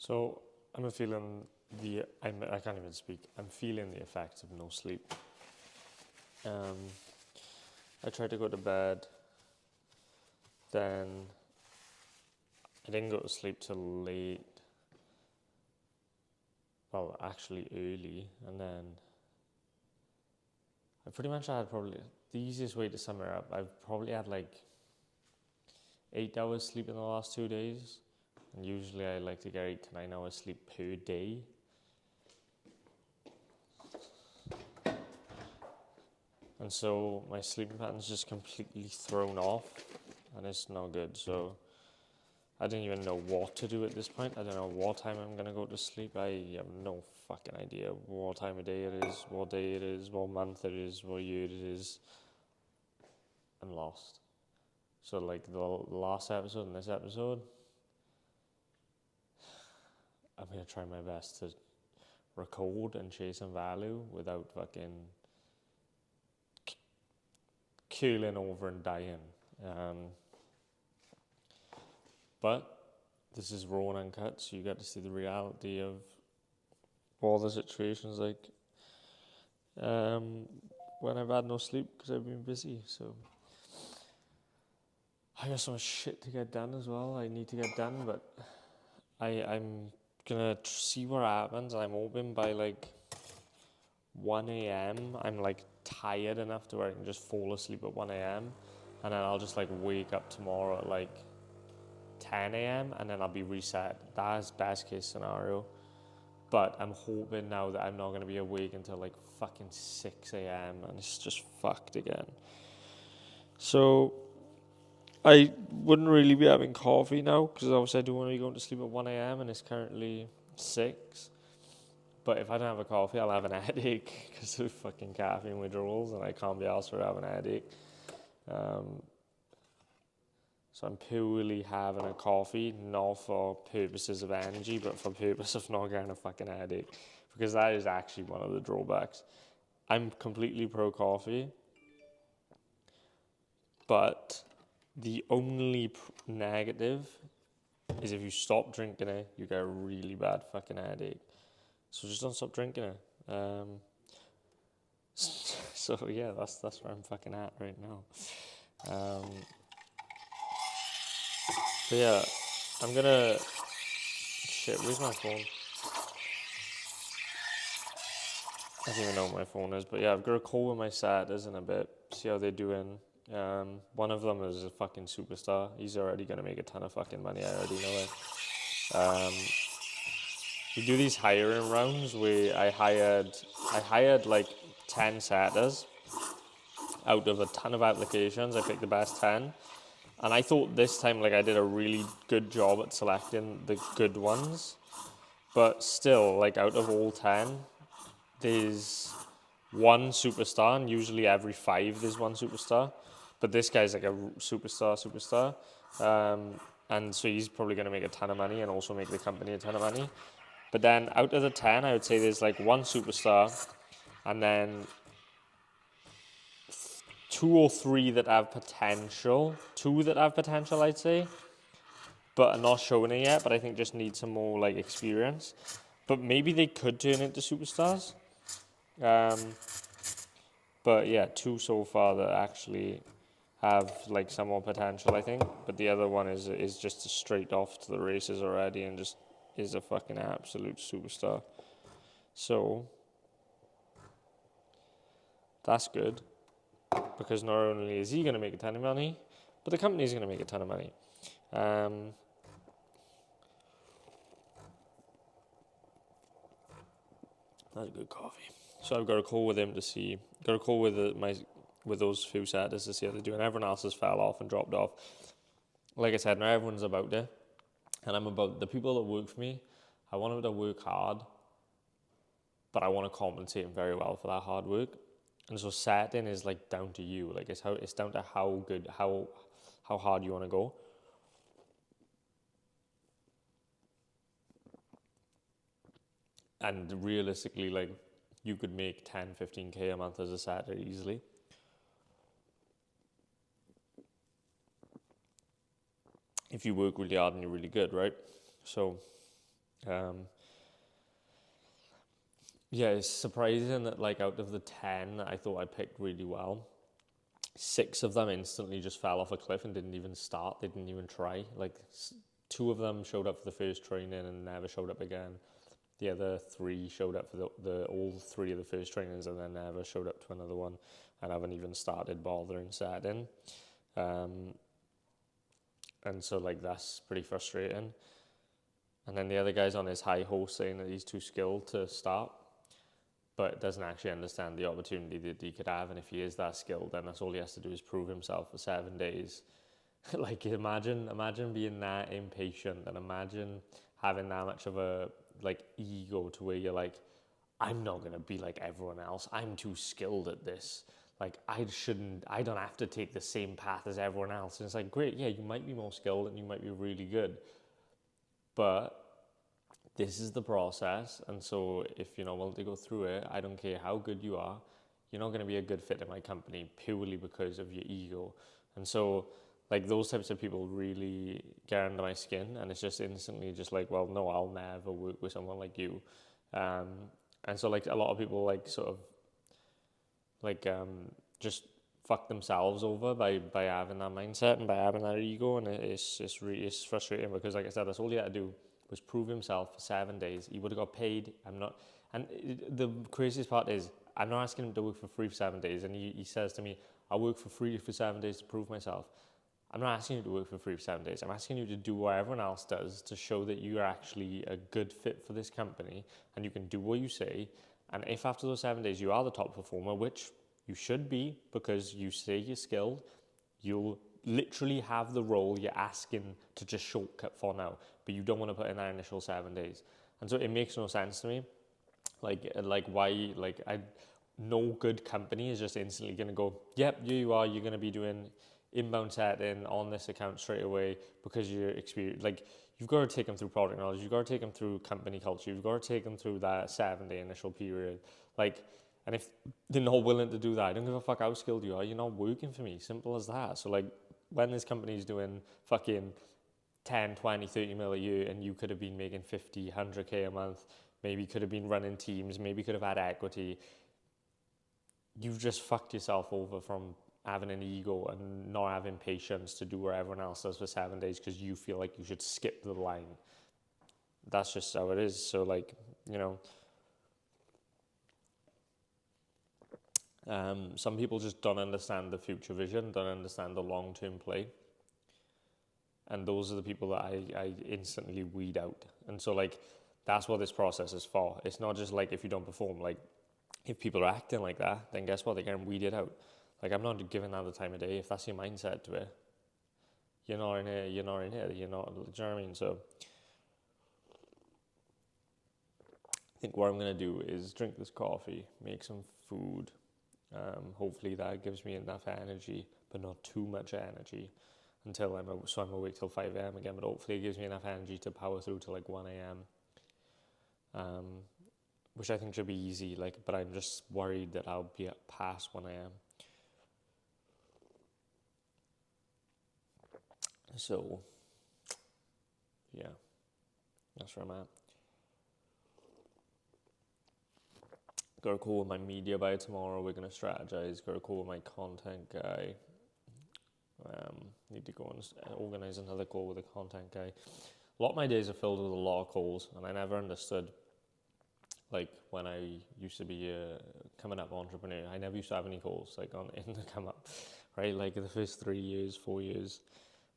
So I'm feeling I can't even speak. I'm feeling the effects of no sleep. I tried to go to bed, then I didn't go to sleep till late. Well, actually early, and then I pretty much had probably the easiest way to sum it up. I've probably had like 8 hours sleep in the last 2 days, and usually I like to get 8 to 9 hours sleep per day. And so my sleeping pattern's just completely thrown off, and it's not good. So I don't even know what to do at this point. I don't know what time I'm gonna go to sleep. I have no fucking idea what time of day it is, what day it is, what month it is, what year it is. I'm lost. So like the last episode and this episode, I'm gonna try my best to record and chase some value without fucking keeling over and dying. But this is raw and uncut, so you get to see the reality of all the situations like when I've had no sleep because I've been busy. So I got so much shit to get done as well. I need to get done, but I'm gonna see what happens. I'm hoping by like 1 a.m. I'm like tired enough to where I can just fall asleep at 1 a.m. and then I'll just like wake up tomorrow at like 10 a.m. and then I'll be reset. That's best case scenario. But I'm hoping now that I'm not going to be awake until like fucking 6 a.m. and it's just fucked again. So I wouldn't really be having coffee now because obviously I don't want to be going to sleep at 1 a.m. and it's currently 6. But if I don't have a coffee, I'll have an headache because of fucking caffeine withdrawals and I can't be asked for having a headache. So I'm purely having a coffee, not for purposes of energy, but for purpose of not getting a fucking headache. Because that is actually one of the drawbacks. I'm completely pro coffee, but the only negative is if you stop drinking it, you get a really bad fucking headache. So just don't stop drinking it. So yeah, that's where I'm fucking at right now. But yeah, I'm gonna... Shit, where's my phone? I don't even know what my phone is, but yeah, I've got a call with my setters in a bit, see how they're doing. One of them is a fucking superstar. He's already gonna make a ton of fucking money, I already know it. We do these hiring rounds where I hired like 10 setters out of a ton of applications. I picked the best 10. And I thought this time, like, I did a really good job at selecting the good ones. But still, like, out of all 10, there's one superstar, and usually every 5 there's one superstar. But this guy's like a superstar. And so he's probably going to make a ton of money and also make the company a ton of money. But then out of the 10, I would say there's like one superstar, and then 2 or 3 that have potential. 2 that have potential, I'd say, but are not showing it yet, but I think just need some more like experience. But maybe they could turn into superstars. But yeah, 2 so far that actually have like some more potential, I think. But the other one is just straight off to the races already and just is a fucking absolute superstar. So that's good, because not only is he going to make a ton of money, but the company's going to make a ton of money. That's good coffee. So I've got a call with him to see. Got a call with with those few setters to see how they're doing. Everyone else has fell off and dropped off. Like I said, now everyone's about it, and I'm about the people that work for me. I want them to work hard, but I want to compensate them very well for that hard work. And so setting is like down to you. Like it's down to how hard you want to go. And realistically, like, you could make 10, 15K a month as a setter easily. If you work really hard and you're really good, right? So Um, yeah, it's surprising that like out of the 10 I thought I picked really well, 6 of them instantly just fell off a cliff and didn't even start. They didn't even try. Like 2 of them showed up for the first training and never showed up again. The other 3 showed up for the all 3 of the first trainings and then never showed up to another one, and haven't even started bothering setting. And so like that's pretty frustrating. And then the other guy's on his high horse saying that he's too skilled to start, but doesn't actually understand the opportunity that he could have. And if he is that skilled, then that's all he has to do is prove himself for 7 days. Like imagine being that impatient, and imagine having that much of a like ego to where you're like, I'm not gonna be like everyone else. I'm too skilled at this. Like I don't have to take the same path as everyone else. And it's like, great, yeah, you might be more skilled and you might be really good, but this is the process. And so if you're not willing to go through it, I don't care how good you are, you're not going to be a good fit in my company purely because of your ego. And so like those types of people really get under my skin, and it's just instantly just like, well, no, I'll never work with someone like you. And so like a lot of people like sort of like just fuck themselves over by having that mindset and by having that ego, and it's frustrating because like I said, that's all he had to do was prove himself for 7 days. He would have got paid. The craziest part is I'm not asking him to work for free for 7 days, and he says to me, I'll work for free for 7 days to prove myself. I'm not asking you to work for free for 7 days. I'm asking you to do what everyone else does to show that you're actually a good fit for this company and you can do what you say. And if after those 7 days you are the top performer, which you should be because you say you're skilled, you'll literally have the role you're asking to just shortcut for now, but you don't want to put in that initial 7 days. And so it makes no sense to me. Like why, like no good company is just instantly going to go, yep, here you are, you're going to be doing inbound setting on this account straight away because you're experienced. Like you've got to take them through product knowledge, you've got to take them through company culture, you've got to take them through that 7 day initial period. Like, and if they're not willing to do that, I don't give a fuck how skilled you are, you're not working for me. Simple as that. So like when this company's doing fucking 10, 20, 30 mil a year and you could have been making 50, 100K a month, maybe could have been running teams, maybe could have had equity, you've just fucked yourself over from having an ego and not having patience to do what everyone else does for 7 days because you feel like you should skip the line. That's just how it is. So like, you know, some people just don't understand the future vision, don't understand the long-term play. And those are the people that I instantly weed out. And so like, that's what this process is for. It's not just like if you don't perform, like if people are acting like that, then guess what? They can weed it out. Like I'm not giving that the time of day. If that's your mindset to it, you're not in here, you're not in here, you're not, do you know what I mean? So I think what I'm going to do is drink this coffee, make some food. Hopefully that gives me enough energy, but not too much energy until I'm awake till 5 a.m. again, but hopefully it gives me enough energy to power through to like 1 a.m. Which I think should be easy, like, but I'm just worried that I'll be at past 1 a.m. So, yeah, that's where I'm at. Got a call with my media by tomorrow. We're going to strategize. Got a call with my content guy. Need to go and organize another call with a content guy. A lot of my days are filled with a lot of calls, and I never understood, like when I used to be a coming up entrepreneur, I never used to have any calls like in the come up, right? Like the first 3 years, 4 years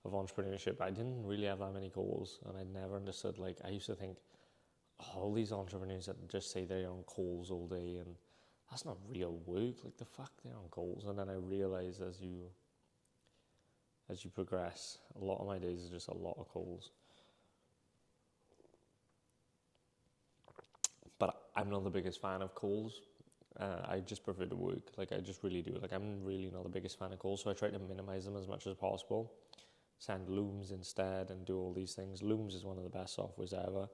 of entrepreneurship, I didn't really have that many calls, and I never understood. Like I used to think, all these entrepreneurs that just say they're on calls all day, and that's not real work. Like the fuck, they're on calls. And then I realized as you progress, a lot of my days is just a lot of calls. But I'm not the biggest fan of calls. I just prefer to work. Like I just really do. Like I'm really not the biggest fan of calls, so I try to minimize them as much as possible. Send Looms instead and do all these things. Looms is one of the best softwares ever.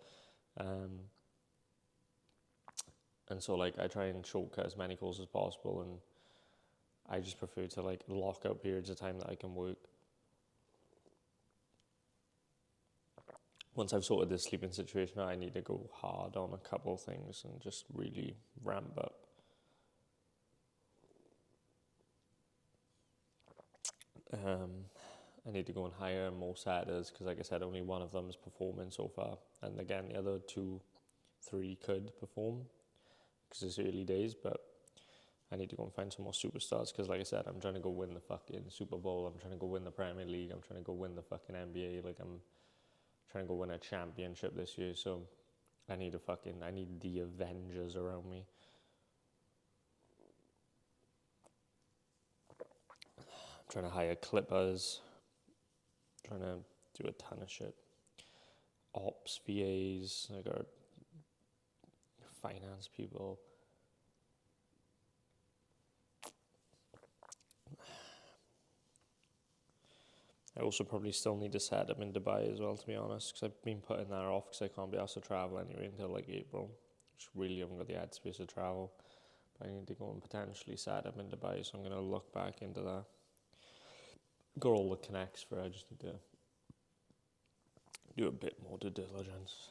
And so like I try and shortcut as many calls as possible, and I just prefer to like lock out periods of time that I can work. once I've sorted this sleeping situation out, I need to go hard on a couple of things and just really ramp up. I need to go and hire more setters because, like I said, only one of them is performing so far. And again, the other 2, 3 could perform because it's early days, but I need to go and find some more superstars because, like I said, I'm trying to go win the fucking Super Bowl. I'm trying to go win the Premier League. I'm trying to go win the fucking NBA. Like, I'm trying to go win a championship this year. So I need the Avengers around me. I'm trying to hire clippers. Trying to do a ton of shit. Ops, VAs, I got finance people. I also probably still need to set up in Dubai as well, to be honest, because I've been putting that off because I can't be asked to travel anyway until like April. Just really haven't got the ad space to travel. But I need to go and potentially set up in Dubai, so I'm going to look back into that. Got all the connects for it, I just need to do a bit more due diligence.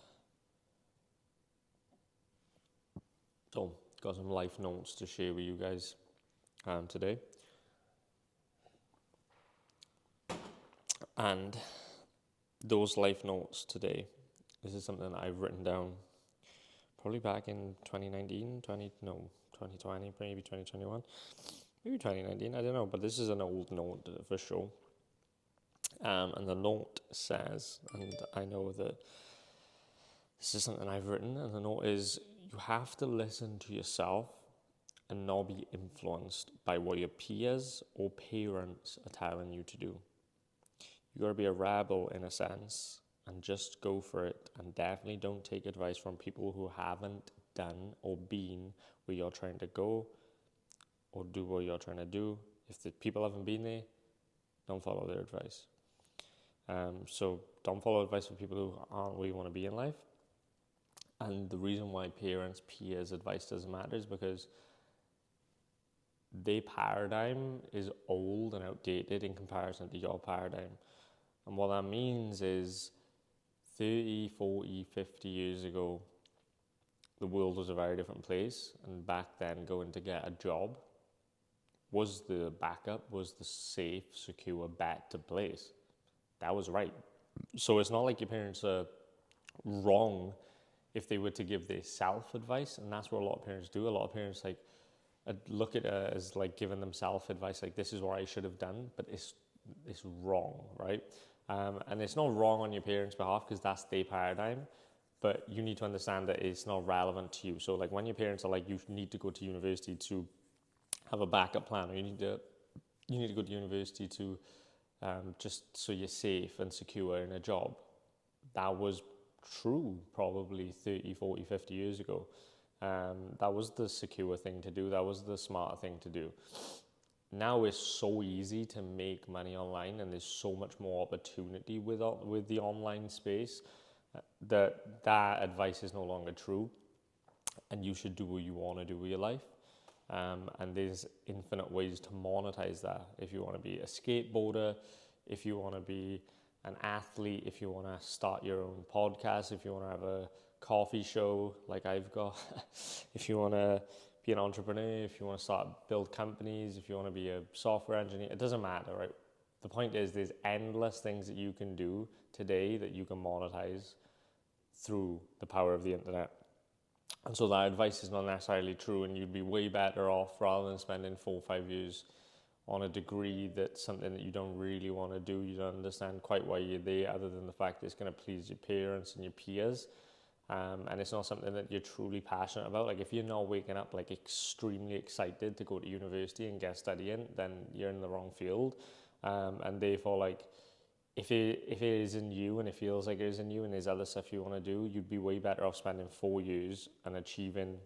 So, got some life notes to share with you guys today. And those life notes today, this is something that I've written down probably back in 2019, 2020, maybe 2021, maybe 2019, I don't know, but this is an old note for sure. And the note says, and I know that this is something I've written, and the note is, you have to listen to yourself and not be influenced by what your peers or parents are telling you to do. You gotta be a rebel in a sense and just go for it, and definitely don't take advice from people who haven't done or been where you're trying to go or do what you're trying to do. If the people haven't been there, don't follow their advice. So don't follow advice from people who aren't where you want to be in life. And the reason why parents, peers' advice doesn't matter is because their paradigm is old and outdated in comparison to your paradigm. And what that means is 30, 40, 50 years ago, the world was a very different place. And back then, going to get a job was the backup, was the safe, secure bet to place. That was right. So it's not like your parents are wrong if they were to give their self-advice. And that's what a lot of parents do. A lot of parents look at it as like giving them self-advice, like this is what I should have done, but it's wrong, right? And it's not wrong on your parents' behalf because that's their paradigm, but you need to understand that it's not relevant to you. So like when your parents are like, you need to go to university to have a backup plan, or you need to go to university to just so you're safe and secure in a job. That was true probably 30, 40, 50 years ago. That was the secure thing to do. That was the smart thing to do. Now it's so easy to make money online, and there's so much more opportunity with the online space that advice is no longer true, and you should do what you want to do with your life. And there's infinite ways to monetize that. If you want to be a skateboarder, if you want to be an athlete, if you want to start your own podcast, if you want to have a coffee show like I've got, if you want to be an entrepreneur, if you want to build companies, if you want to be a software engineer, it doesn't matter, right? The point is there's endless things that you can do today that you can monetize through the power of the internet. And so that advice is not necessarily true, and you'd be way better off rather than spending 4 or 5 years on a degree that's something that you don't really want to do. You don't understand quite why you're there, other than the fact that it's going to please your parents and your peers. And it's not something that you're truly passionate about. Like if you're not waking up like extremely excited to go to university and get studying, then you're in the wrong field. And therefore, like if it is in you and it feels like it is in you and there's other stuff you want to do, you'd be way better off spending 4 years and achieving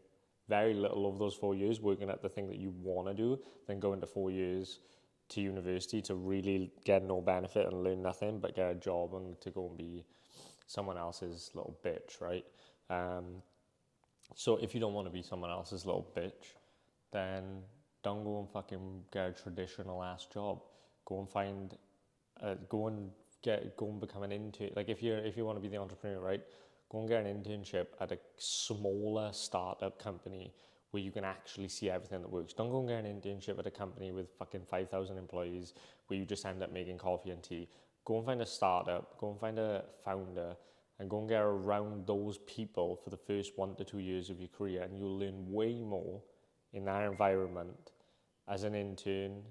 very little of those 4 years working at the thing that you want to do than going to 4 years to university to really get no benefit and learn nothing but get a job and to go and be someone else's little bitch, right? So if you don't want to be someone else's little bitch, then don't go and fucking get a traditional ass job. Go and go and become an intern. Like if you want to be the entrepreneur, right? Go and get an internship at a smaller startup company where you can actually see everything that works. Don't go and get an internship at a company with fucking 5,000 employees where you just end up making coffee and tea. Go and find a startup, go and find a founder, and go and get around those people for the first 1 to 2 years of your career, and you'll learn way more in that environment as an intern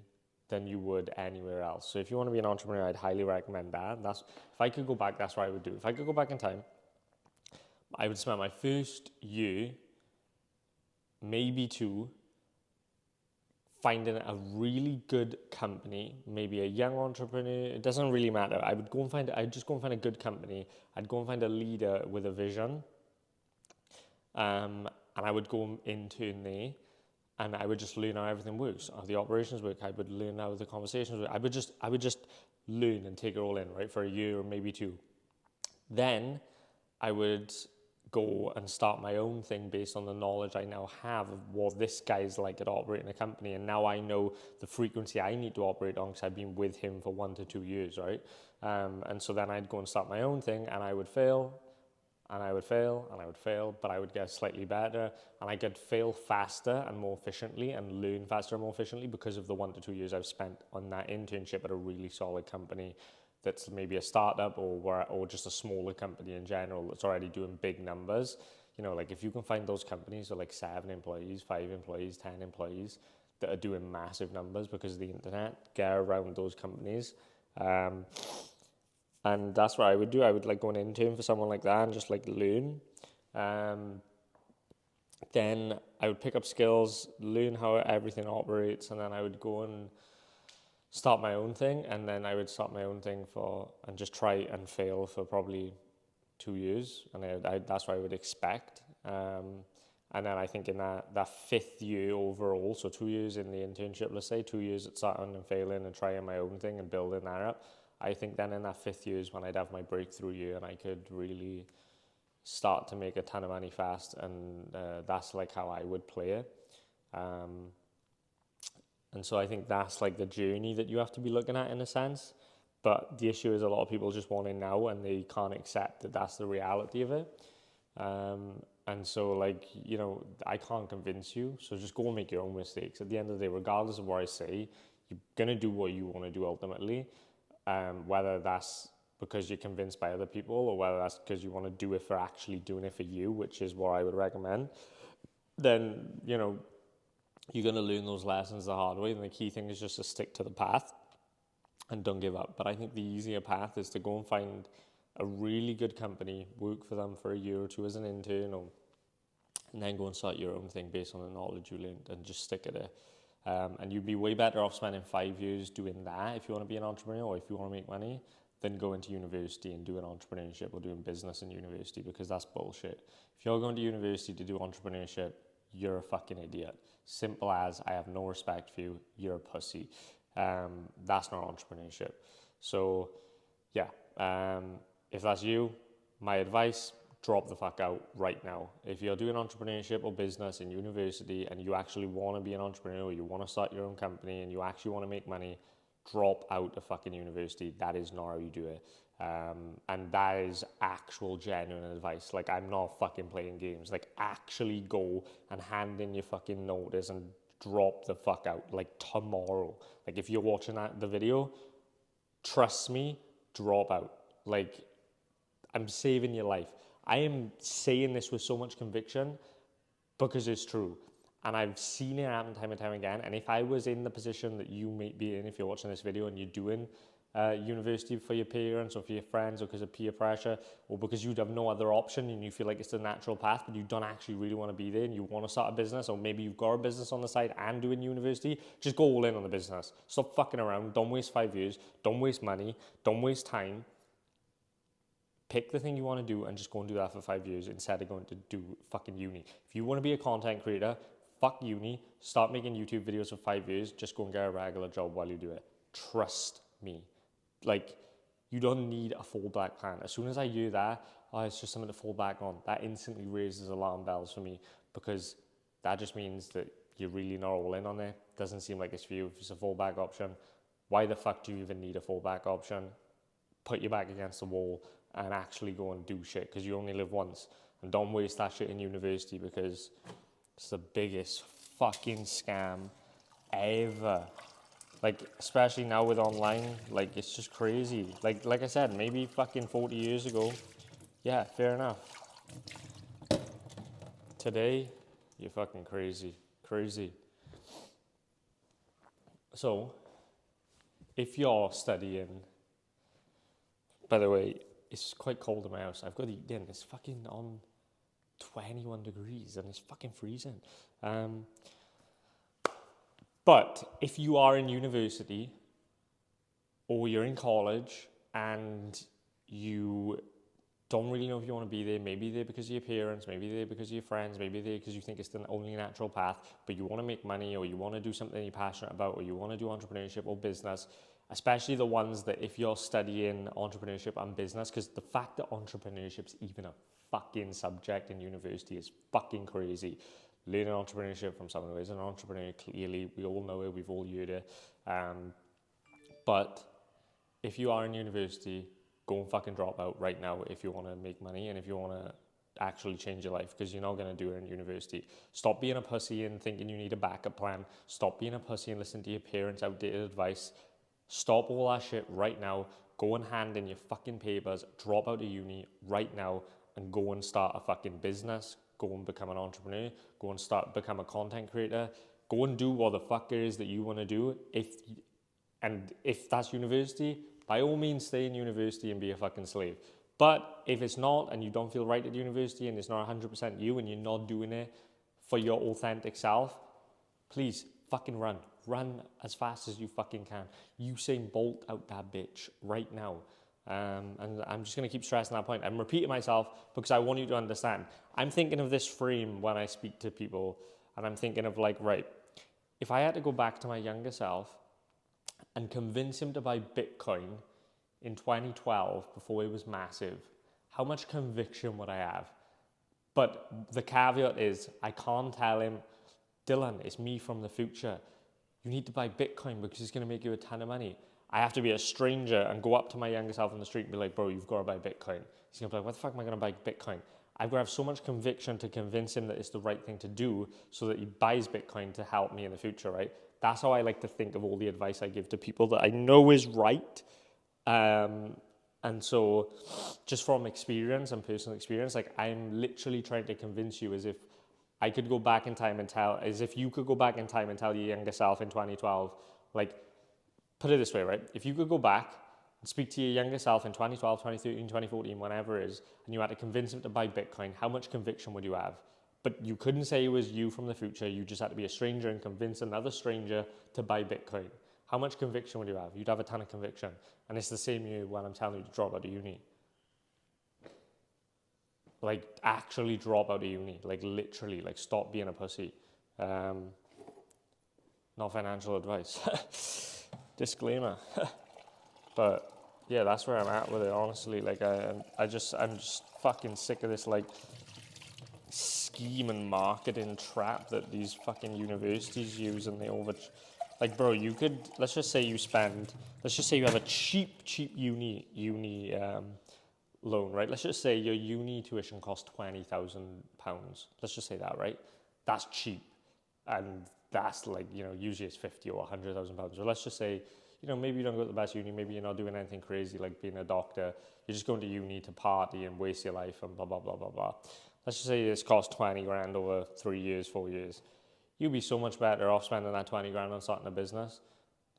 than you would anywhere else. So if you want to be an entrepreneur, I'd highly recommend that. If I could go back, that's what I would do. If I could go back in time, I would spend my first year, maybe 2, finding a really good company, maybe a young entrepreneur. It doesn't really matter. I'd just go and find a good company. I'd go and find a leader with a vision. And I would go and intern there, and I would just learn how everything works, how the operations work. I would learn how the conversations work. I would just learn and take it all in, right, for a year or maybe 2. Then I would go and start my own thing based on the knowledge I now have of what this guy's like at operating a company. And now I know the frequency I need to operate on because I've been with him for 1 to 2 years, right? And so then I'd go and start my own thing, and I would fail, and I would fail, and I would fail, but I would get slightly better, and I could fail faster and more efficiently and learn faster and more efficiently because of the 1 to 2 years I've spent on that internship at a really solid company that's maybe a startup or just a smaller company in general that's already doing big numbers. You know, like if you can find those companies with like 7 employees, 5 employees, 10 employees that are doing massive numbers because of the internet, get around those companies. And that's what I would do. I would like go and intern for someone like that and just like learn. Then I would pick up skills, learn how everything operates, and then I would go and start my own thing. And then I would start my own thing and just try and fail for probably 2 years. And that's what I would expect. And then I think in that 5th year overall, so 2 years in the internship, let's say 2 years at starting and failing and trying my own thing and building that up, I think then in that 5th year is when I'd have my breakthrough year and I could really start to make a ton of money fast. And that's like how I would play it. And so I think that's like the journey that you have to be looking at in a sense. But the issue is a lot of people just want it now and they can't accept that that's the reality of it. And so like, you know, I can't convince you. So just go and make your own mistakes. At the end of the day, regardless of what I say, you're going to do what you want to do ultimately. Whether that's because you're convinced by other people or whether that's because you want to do it for actually doing it for you, which is what I would recommend, then, you know, you're going to learn those lessons the hard way. And the key thing is just to stick to the path and don't give up. But I think the easier path is to go and find a really good company, work for them for a year or 2 as an intern, and then go and start your own thing based on the knowledge you learned and just stick at it. And you'd be way better off spending 5 years doing that if you want to be an entrepreneur or if you want to make money than going to university and doing entrepreneurship or doing business in university, because that's bullshit. If you're going to university to do entrepreneurship, you're a fucking idiot. Simple as, I have no respect for you, you're a pussy. That's not entrepreneurship. So yeah, if that's you, my advice, drop the fuck out right now. If you're doing entrepreneurship or business in university and you actually want to be an entrepreneur or you want to start your own company and you actually want to make money, drop out of fucking university. That is not how you do it. And that is actual genuine advice. Like, I'm not fucking playing games. Like, actually go and hand in your fucking notice and drop the fuck out, like, tomorrow. Like, if you're watching the video, trust me, drop out. Like, I'm saving your life. I am saying this with so much conviction because it's true. And I've seen it happen time and time again. And if I was in the position that you may be in, if you're watching this video and you're doing university for your parents or for your friends or because of peer pressure or because you have no other option and you feel like it's the natural path, but you don't actually really want to be there and you want to start a business, or maybe you've got a business on the side and doing university, just go all in on the business. Stop fucking around. Don't waste 5 years. Don't waste money. Don't waste time. Pick the thing you want to do and just go and do that for 5 years instead of going to do fucking uni. If you want to be a content creator, fuck uni, start making YouTube videos for 5 years, just go and get a regular job while you do it. Trust me. Like, you don't need a fallback plan. As soon as I hear that, it's just something to fall back on, that instantly raises alarm bells for me, because that just means that you're really not all in on it. Doesn't seem like it's for you. If it's a fallback option, why the fuck do you even need a fallback option? put your back against the wall and actually go and do shit, because you only live once. And don't waste that shit in university, because it's the biggest fucking scam ever. Like, especially now with online, like, it's just crazy. Like I said, maybe fucking 40 years ago, yeah, fair enough. Today, you're fucking crazy. Crazy. So, if you're studying, by the way, it's quite cold in my house. I've got to eat in. It's fucking on 21 degrees and it's fucking freezing. But if you are in university or you're in college and you don't really know if you want to be there, maybe there because of your parents, maybe there because of your friends, maybe there because you think it's the only natural path, but you want to make money, or you want to do something you're passionate about, or you want to do entrepreneurship or business, especially the ones that if you're studying entrepreneurship and business, because the fact that entrepreneurship's even a fucking subject in university is fucking crazy. Learning entrepreneurship from someone who is an entrepreneur, clearly, we all know it, we've all heard it. But if you are in university, go and fucking drop out right now if you want to make money and if you want to actually change your life, because you're not going to do it in university. Stop being a pussy and thinking you need a backup plan. Stop being a pussy and listen to your parents' outdated advice. Stop all that shit right now. Go and hand in your fucking papers, drop out of uni right now, and go and start a fucking business. Go and become an entrepreneur. Go and become a content creator. Go and do what the fuck it is that you want to do. If that's university, by all means stay in university and be a fucking slave. But if it's not, and you don't feel right at university and it's not 100% you and you're not doing it for your authentic self, please fucking run. Run as fast as you fucking can. Usain Bolt out that bitch right now. And I'm just going to keep stressing that point. I'm repeating myself because I want you to understand. I'm thinking of this frame when I speak to people, and I'm thinking of like, right, if I had to go back to my younger self and convince him to buy Bitcoin in 2012 before it was massive, how much conviction would I have? But the caveat is, I can't tell him, Dylan, it's me from the future. You need to buy Bitcoin because it's going to make you a ton of money. I have to be a stranger and go up to my younger self on the street and be like, bro, you've got to buy Bitcoin. He's going to be like, what the fuck am I going to buy Bitcoin? I've got to have so much conviction to convince him that it's the right thing to do so that he buys Bitcoin to help me in the future, right? That's how I like to think of all the advice I give to people that I know is right. And so just from experience and personal experience, like I'm literally trying to convince you as if I could go back in time and as if you could go back in time and tell your younger self in 2012, like, put it this way, right? If you could go back and speak to your younger self in 2012, 2013, 2014, whenever it is, and you had to convince him to buy Bitcoin, how much conviction would you have? But you couldn't say it was you from the future. You just had to be a stranger and convince another stranger to buy Bitcoin. How much conviction would you have? You'd have a ton of conviction. And it's the same when I'm telling you to drop out of uni. Like, actually drop out of uni. Like, literally. Like, stop being a pussy. Not financial advice. Disclaimer. But, yeah, that's where I'm at with it, honestly. Like, I'm just fucking sick of this, like, scheme and marketing trap that these fucking universities use, and they like, bro, you could, let's just say you have a cheap uni loan, right? Let's just say your uni tuition costs £20,000. Let's just say that, right? That's cheap. And that's like, usually it's 50 or £100,000. So let's just say, maybe you don't go to the best uni, maybe you're not doing anything crazy like being a doctor. You're just going to uni to party and waste your life and blah, blah, blah, blah, blah. Let's just say this costs 20 grand over 3 years, 4 years. You'd be so much better off spending that 20 grand on starting a business.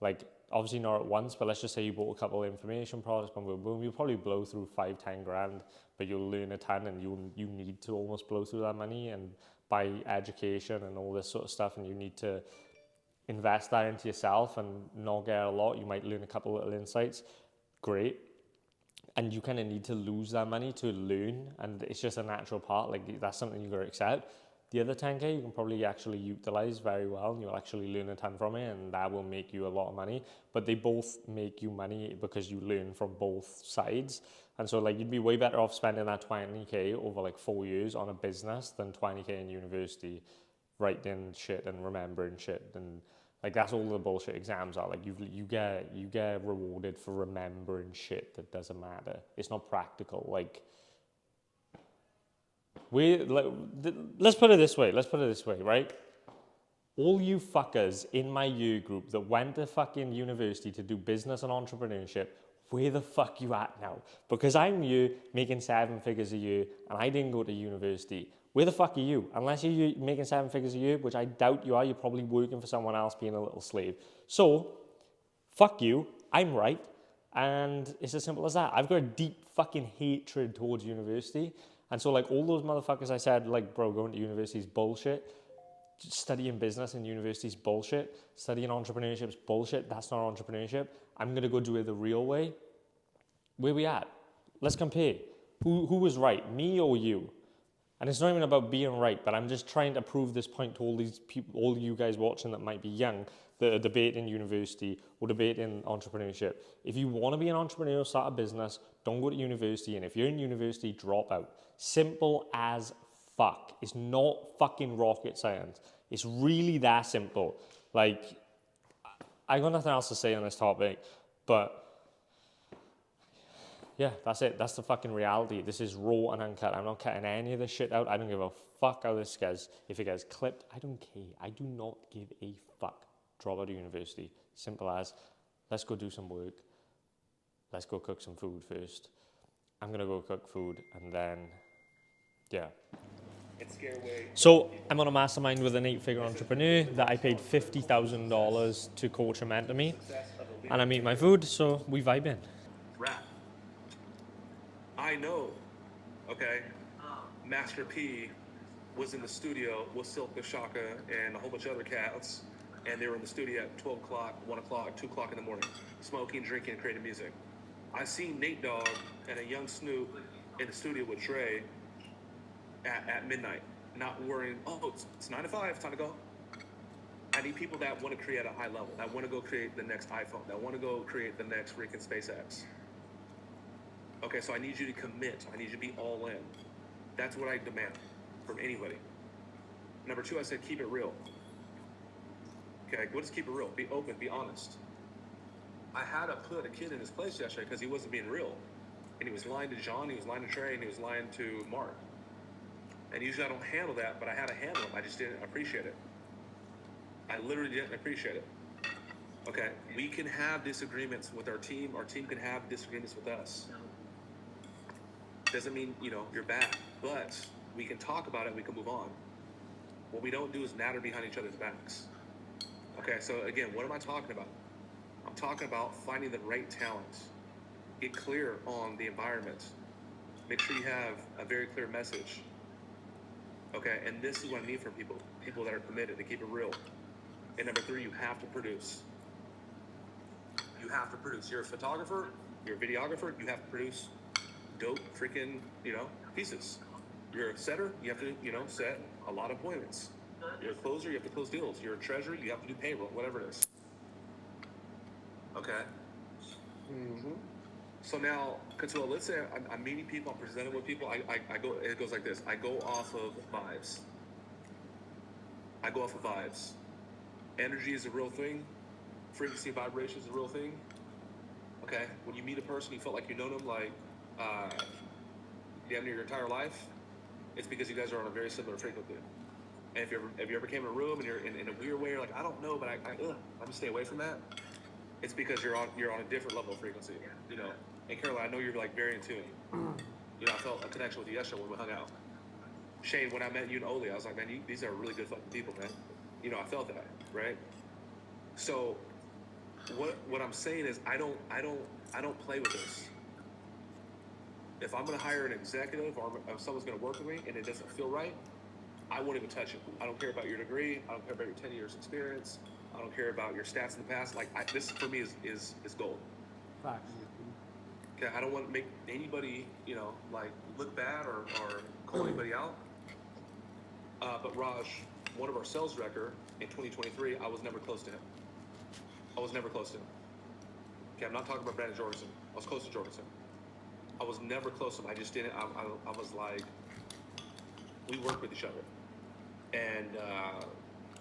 Like, obviously not at once, but let's just say you bought a couple of information products, boom, boom, boom. You'll probably blow through 5-10 grand, but you'll learn a ton, and you need to almost blow through that money and buy education and all this sort of stuff, and you need to invest that into yourself and not get a lot. You might learn a couple of little insights. Great. And you kind of need to lose that money to learn, and it's just a natural part. Like, that's something you got to accept. The other 10K you can probably actually utilize very well, and you'll actually learn a ton from it, and that will make you a lot of money. But they both make you money because you learn from both sides. And so, like, you'd be way better off spending that 20K over like 4 years on a business than 20K in university, writing shit and remembering shit and Like that's all the bullshit exams are. Like you get rewarded for remembering shit that doesn't matter. It's not practical. Like let's put it this way. Right? All you fuckers in my year group that went to fucking university to do business and entrepreneurship, where the fuck you at now? Because I'm you making 7 figures a year and I didn't go to university. Where the fuck are you? Unless you're making 7 figures a year, which I doubt you are, you're probably working for someone else being a little slave. So, fuck you, I'm right. And it's as simple as that. I've got a deep fucking hatred towards university. And so like all those motherfuckers I said, like, bro, going to university is bullshit. Studying business in university is bullshit. Studying entrepreneurship is bullshit. That's not entrepreneurship. I'm going to go do it the real way. Where we at? Let's compare. Who was right, me or you? And it's not even about being right, but I'm just trying to prove this point to all these people, all you guys watching that might be young, that are debating university or debating entrepreneurship. If you want to be an entrepreneur, start a business, don't go to university. And if you're in university, drop out. Simple as fuck. It's not fucking rocket science. It's really that simple. Like, I got nothing else to say on this topic, but yeah, that's it. That's the fucking reality. This is raw and uncut. I'm not cutting any of this shit out. I don't give a fuck how this gets. If it gets clipped, I don't care. I do not give a fuck. Drop out of university. Simple as, let's go do some work. Let's go cook some food first. I'm going to go cook food and then, yeah. So I'm on a mastermind with an 8-figure entrepreneur that I paid $50,000 to coach and mentor me. And I make my food, so we vibe in. Rap. I know, okay, Master P was in the studio with Silk the Shaka and a whole bunch of other cats, and they were in the studio at 12 o'clock, 1 o'clock, 2 o'clock in the morning, smoking, drinking, and creating music. I seen Nate Dogg and a young Snoop in the studio with Dre at midnight, not worrying, oh, it's 9 to 5, time to go. I need people that want to create at a high level, that want to go create the next iPhone, that want to go create the next freaking SpaceX. Okay, so I need you to commit. I need you to be all in. That's what I demand from anybody. Number 2, I said keep it real. Okay, what does keep it real? Be open, be honest. I had to put a kid in his place yesterday because he wasn't being real. And he was lying to John, he was lying to Trey, and he was lying to Mark. And usually I don't handle that, but I had to handle him. I just didn't appreciate it. I literally didn't appreciate it. Okay, we can have disagreements with our team can have disagreements with us. Doesn't mean, you're bad, but we can talk about it, we can move on. What we don't do is natter behind each other's backs. Okay, so again, what am I talking about? I'm talking about finding the right talent. Get clear on the environment. Make sure you have a very clear message. Okay, and this is what I need from people that are committed, to keep it real. And number 3, you have to produce. You have to produce. You're a photographer, you're a videographer, you have to produce dope freaking, pieces. You're a setter, you have to, set a lot of appointments. You're a closer, you have to close deals. You're a treasurer, you have to do payroll, whatever it is. Okay? Mm-hmm. So now, so let's say I'm meeting people, I'm presenting with people, I go, it goes like this. I go off of vibes. Energy is a real thing. Frequency, vibration is a real thing. Okay? When you meet a person, you felt like you know them like damn near your entire life, it's because you guys are on a very similar frequency. And if you ever came in a room and you're in a weird way, you're like, I don't know, but I'm gonna stay away from that. It's because you're on a different level of frequency, And Caroline, I know you're like very in tune. I felt a connection with you yesterday when we hung out. Shane, when I met you and Oli, I was like, man, these are really good fucking people, man. I felt that, right? So what I'm saying is I don't play with this. If I'm going to hire an executive or if someone's going to work with me and it doesn't feel right, I won't even touch it. I don't care about your degree. I don't care about your 10 years experience. I don't care about your stats in the past. Like this for me is gold. Facts. Okay, I don't want to make anybody, like look bad or call anybody out. But Raj, one of our sales director in 2023, I was never close to him. Okay, I'm not talking about Brandon Jorgensen. I was close to Jorgensen. I was never close to him. I just didn't. I was like, we worked with each other, and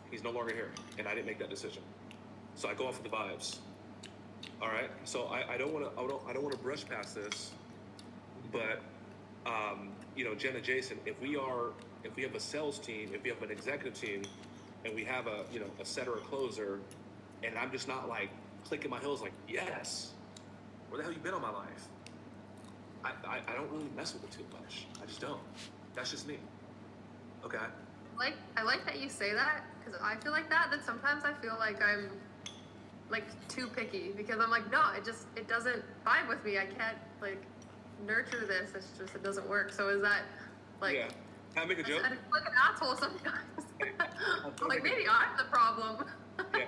he's no longer here, and I didn't make that decision. So I go off with the vibes. All right. So I don't want to brush past this, but you know, Jen and Jason, if we have a sales team, if we have an executive team, and we have a setter or closer, and I'm just not like clicking my heels like, yes, where the hell you been all my life? I don't really mess with it too much. I just don't. That's just me. Okay. I like that you say that, because I feel like that. That sometimes I feel like I'm like too picky, because I'm like, no, it doesn't vibe with me. I can't like nurture this. It doesn't work. So is that like? Yeah. Can I make a joke? I feel like an asshole sometimes. I'm like, maybe I'm the problem. Yeah.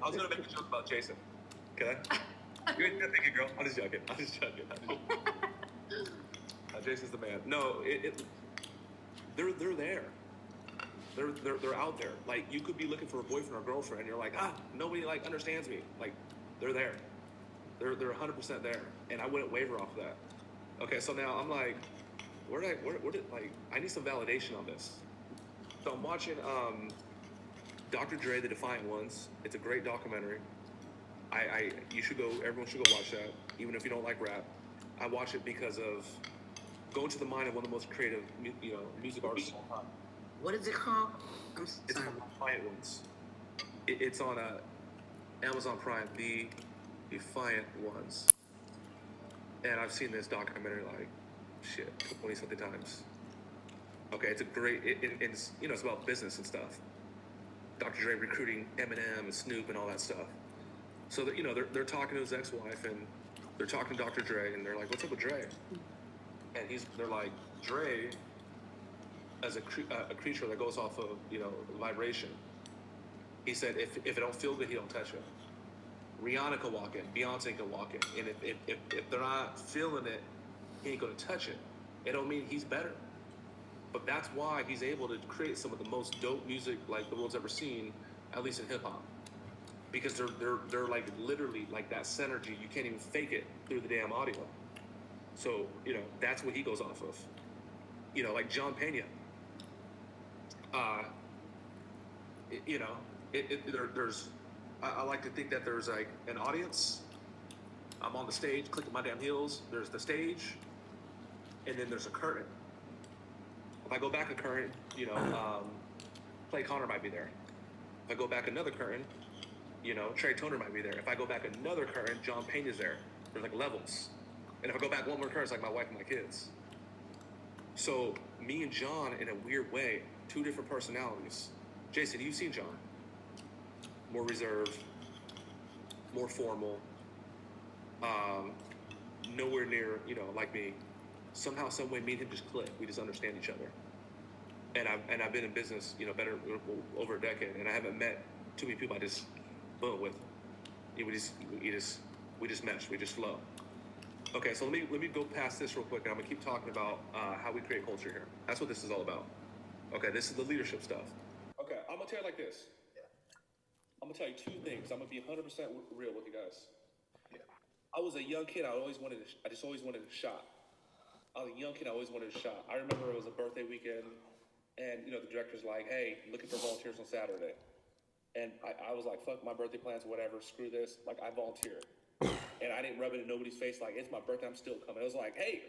I was gonna make a joke about Jason. Okay. You're thinking, girl. I'm just joking. Jason's the man. No, they're there. They're out there. Like, you could be looking for a boyfriend or girlfriend, and you're like, nobody like understands me. Like, they're there. They're 100% there, and I wouldn't waver off of that. Okay, so now I'm like, where did like, I need some validation on this. So I'm watching Dr. Dre, The Defiant Ones. It's a great documentary. Everyone should go watch that, even if you don't like rap. I watch it because of going to the mind of one of the most creative, music artists of all time. What is it called? It's called Defiant Ones. It's on Amazon Prime, The Defiant Ones. And I've seen this documentary like 20-something times. Okay, it's a great. It's it's about business and stuff. Dr. Dre recruiting Eminem and Snoop and all that stuff. So that they're talking to his ex-wife, and they're talking to Dr. Dre, and they're like, "What's up with Dre?" And they're like, "Dre, as a creature that goes off of vibration." He said, "If it don't feel good, he don't touch it." Rihanna can walk in, Beyonce can walk in, and if they're not feeling it, he ain't gonna touch it. It don't mean he's better, but that's why he's able to create some of the most dope music like the world's ever seen, at least in hip hop. Because they're like literally like that synergy. You can't even fake it through the damn audio. So that's what he goes off of. Like John Pena. There's. I like to think that there's like an audience. I'm on the stage, clicking my damn heels. There's the stage, and then there's a curtain. If I go back a curtain, Clay Connor might be there. If I go back another curtain, Trey Toner might be there. If I go back another curtain, John Payne is there. There's like levels. And if I go back one more curtain, it's like my wife and my kids. So me and John, in a weird way, two different personalities. Jason, you've seen John. More reserved, more formal, nowhere near, like me. Somehow, some way, me and him just click. We just understand each other. And I've been in business, better over a decade, and I haven't met too many people I just boom with. We just mesh, we just flow. Okay, so let me go past this real quick, and I'm gonna keep talking about how we create culture here. That's what this is all about. Okay, this is the leadership stuff. Okay, I'm gonna tell you like this. I'm gonna tell you two things. I'm gonna be 100% real with you guys. Yeah. I was a young kid. I just always wanted a shot. I was a young kid. I always wanted a shot. I remember it was a birthday weekend, and the director's like, "Hey, looking for volunteers on Saturday." And I was like, "Fuck my birthday plans, whatever. Screw this." Like, I volunteered, and I didn't rub it in nobody's face. Like, it's my birthday. I'm still coming. I was like, "Hey,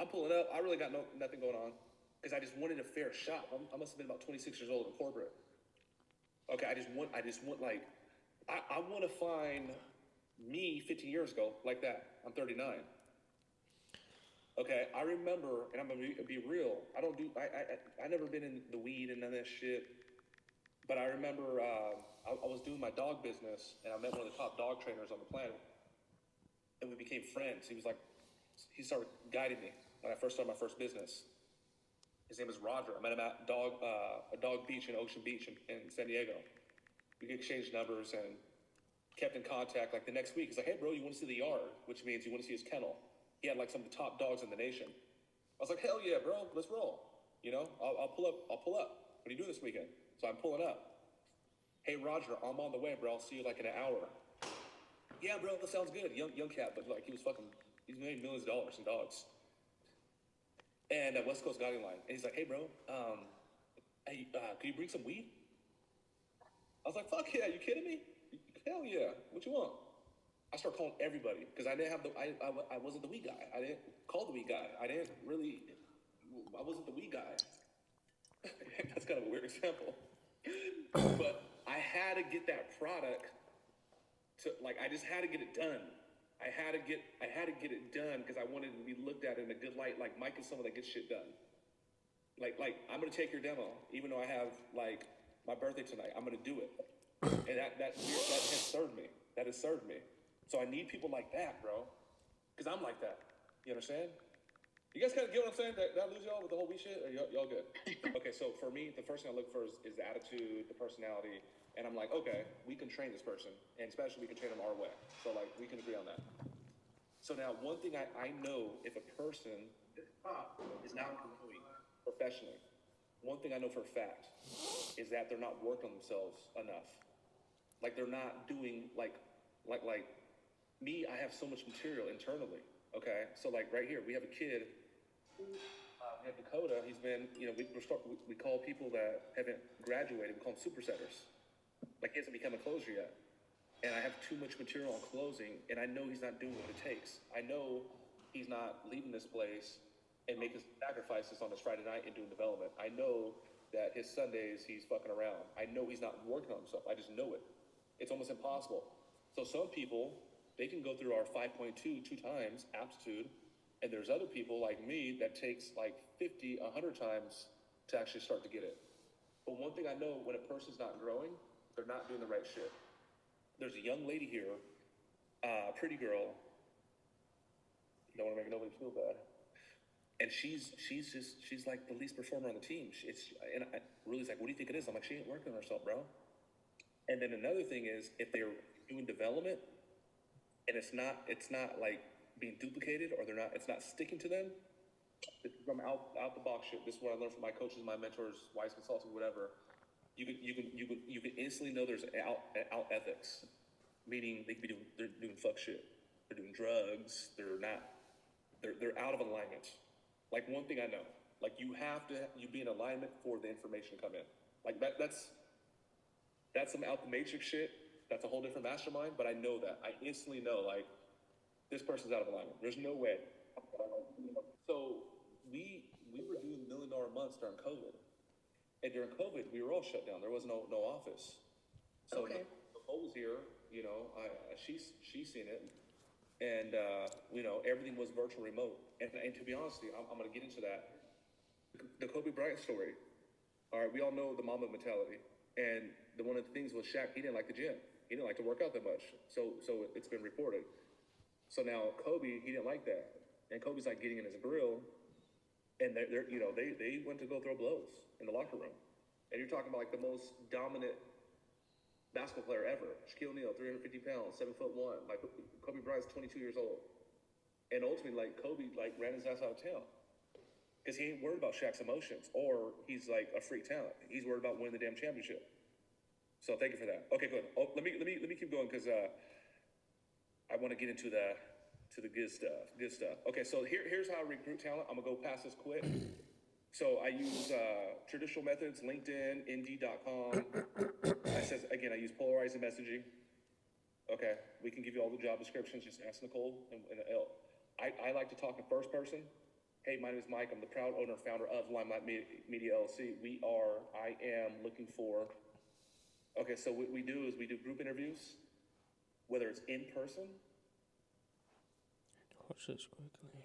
I'm pulling up. I really got nothing going on," because I just wanted a fair shot. I must have been about 26 years old in corporate. Okay, I just want like, I want to find me 15 years ago like that. I'm 39. Okay, I remember, and I'm gonna be real. I never been in the weed and none of that shit. But I remember I was doing my dog business, and I met one of the top dog trainers on the planet, and we became friends. He started guiding me when I first started my first business. His name is Roger. I met him at a dog beach in Ocean Beach in San Diego. We exchanged numbers and kept in contact. Like the next week, he's like, "Hey, bro, you want to see the yard?" Which means you want to see his kennel. He had like some of the top dogs in the nation. I was like, "Hell yeah, bro, let's roll." I'll pull up. What are you doing this weekend? So I'm pulling up. "Hey, Roger, I'm on the way, bro. I'll see you like in an hour." "Yeah, bro, that sounds good." Young cat, but like he's made millions of dollars in dogs. And West Coast Guiding Line. And he's like, "Hey, bro, can you bring some weed?" I was like, "Fuck yeah, you kidding me? Hell yeah. What you want? I start calling everybody because I didn't have I wasn't the weed guy. I didn't call the weed guy. I wasn't the weed guy. That's kind of a weird example. But I had to get that product I just had to get it done. I had to get it done because I wanted to be looked at in a good light. Like Mike is someone that gets shit done. Like I'm gonna take your demo, even though I have like my birthday tonight. I'm gonna do it, and that has served me. That has served me. So I need people like that, bro, because I'm like that. You understand? You guys kind of get what I'm saying? Did I lose y'all with the whole weed shit? Or y'all good? Okay, so for me, the first thing I look for is the attitude, the personality, and I'm like, okay, we can train this person, and especially we can train them our way. So like, we can agree on that. So now, one thing I know if a person is not growing professionally, one thing I know for a fact is that they're not working on themselves enough. Like they're not doing like me. I have so much material internally. Okay, so like right here, we have a kid. We have Dakota. He's been, we call people that haven't graduated, we call them supersetters. Like he hasn't become a closer yet. And I have too much material on closing, and I know he's not doing what it takes. I know he's not leaving this place and making sacrifices on his Friday night and doing development. I know that his Sundays he's fucking around. I know he's not working on himself. I just know it. It's almost impossible. So some people, they can go through our 5.2 two times aptitude, and there's other people like me that takes like 50, 100 times to actually start to get it. But one thing I know, when a person's not growing, they're not doing the right shit. There's a young lady here, pretty girl. Don't want to make nobody feel bad. And she's like the least performer on the team. Ruli's like, what do you think it is? I'm like, she ain't working on herself, bro. And then another thing is, if they're doing development and it's not like being duplicated, or it's not sticking to them. This is from out the box shit. This is what I learned from my coaches, my mentors, wise consulting, whatever. You can instantly know there's out ethics, meaning they're doing fuck shit. They're doing drugs. They're out of alignment. Like one thing I know, like you be in alignment for the information to come in. Like that's some out the matrix shit. That's a whole different mastermind, but I know that. I instantly know, like, this person's out of alignment. There's no way. So we were doing $1 million months during COVID. And during COVID, we were all shut down. There was no office. So okay. Nicole was here, she's seen it. And, everything was virtual remote. And to be honest with you, I'm going to get into that. The Kobe Bryant story. All right, we all know the Mamba mentality. And one of the things was Shaq, he didn't like the gym. He didn't like to work out that much. So it's been reported. So now Kobe, he didn't like that. And Kobe's like getting in his grill, and they went to go throw blows in the locker room. And you're talking about like the most dominant basketball player ever. Shaquille O'Neal, 350 pounds, 7'1". Like Kobe Bryant's 22 years old. And ultimately, like Kobe, like ran his ass out of town. Because he ain't worried about Shaq's emotions, or he's like a freak talent. He's worried about winning the damn championship. So thank you for that. Okay, good. Oh, let me keep going, because I want to get into the good stuff. Good stuff. Okay, so here's how I recruit talent. I'm gonna go past this quick. So I use traditional methods: LinkedIn, Indeed.com. I use polarizing messaging. Okay, we can give you all the job descriptions. Just ask Nicole and I like to talk in first person. Hey, my name is Mike. I'm the proud owner and founder of Limelight Media LLC. I am looking for. Okay, so what we do is we do group interviews, whether it's in person. Watch this quickly.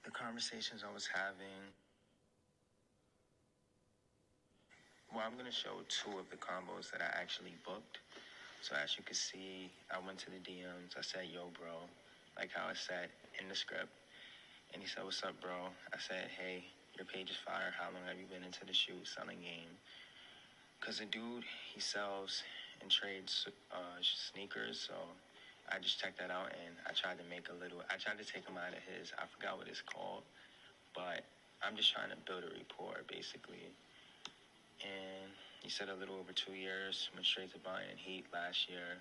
The conversations I was having. Well, I'm going to show 2 of the combos that I actually booked. So as you can see, I went to the DMs. I said, yo, bro, like how I said in the script. And he said, what's up, bro? I said, hey, your page is fire. How long have you been into the shoe selling game? Because the dude, he sells and trades sneakers. So I just checked that out, and I tried to take him out of his, I forgot what it's called. But I'm just trying to build a rapport, basically. And he said a little over 2 years, went straight to buying Heat last year.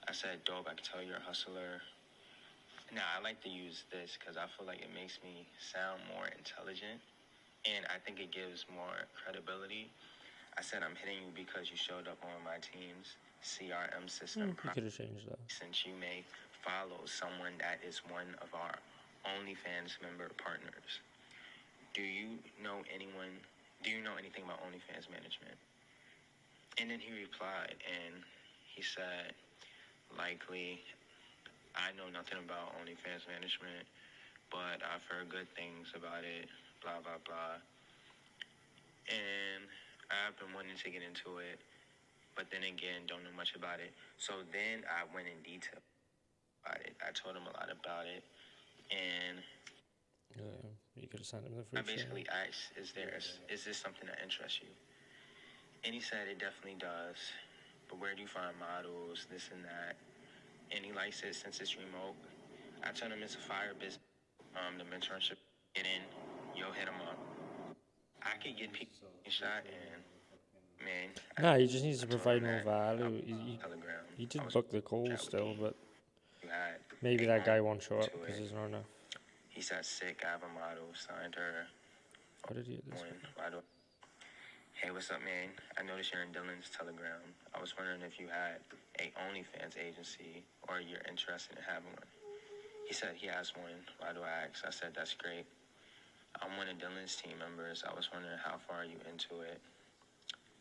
I said, dope, I can tell you're a hustler. Now, I like to use this because I feel like it makes me sound more intelligent And I think it gives more credibility. I said I'm hitting you because you showed up on my team's CRM system. You could have changed that. Since you may follow someone that is one of our OnlyFans member partners. Do you know anything about OnlyFans management? And then he replied, and he said, likely, I know nothing about OnlyFans management, but I've heard good things about it, blah, blah, blah. And I've been wanting to get into it, but then again, don't know much about it. So then I went in detail about it. I told him a lot about it, and you could have sent him the free I basically asked, is this something that interests you? And he said it definitely does, but where do you find models, this and that? And he likes it since it's remote. I told him it's a fire business. The mentorship, get in, you'll hit him up. I could get people shot, and man. Nah, he just needs to provide more value. He did book the call still, but maybe that guy won't show up because there's not enough. He said sick, I have a model, signed her. What did he do this? Hey, what's up, man? I noticed you're in Dylan's Telegram. I was wondering if you had a OnlyFans agency or you're interested in having one. He said he has one. Why do I ask? I said, that's great. I'm one of Dylan's team members. I was wondering how far are you into it?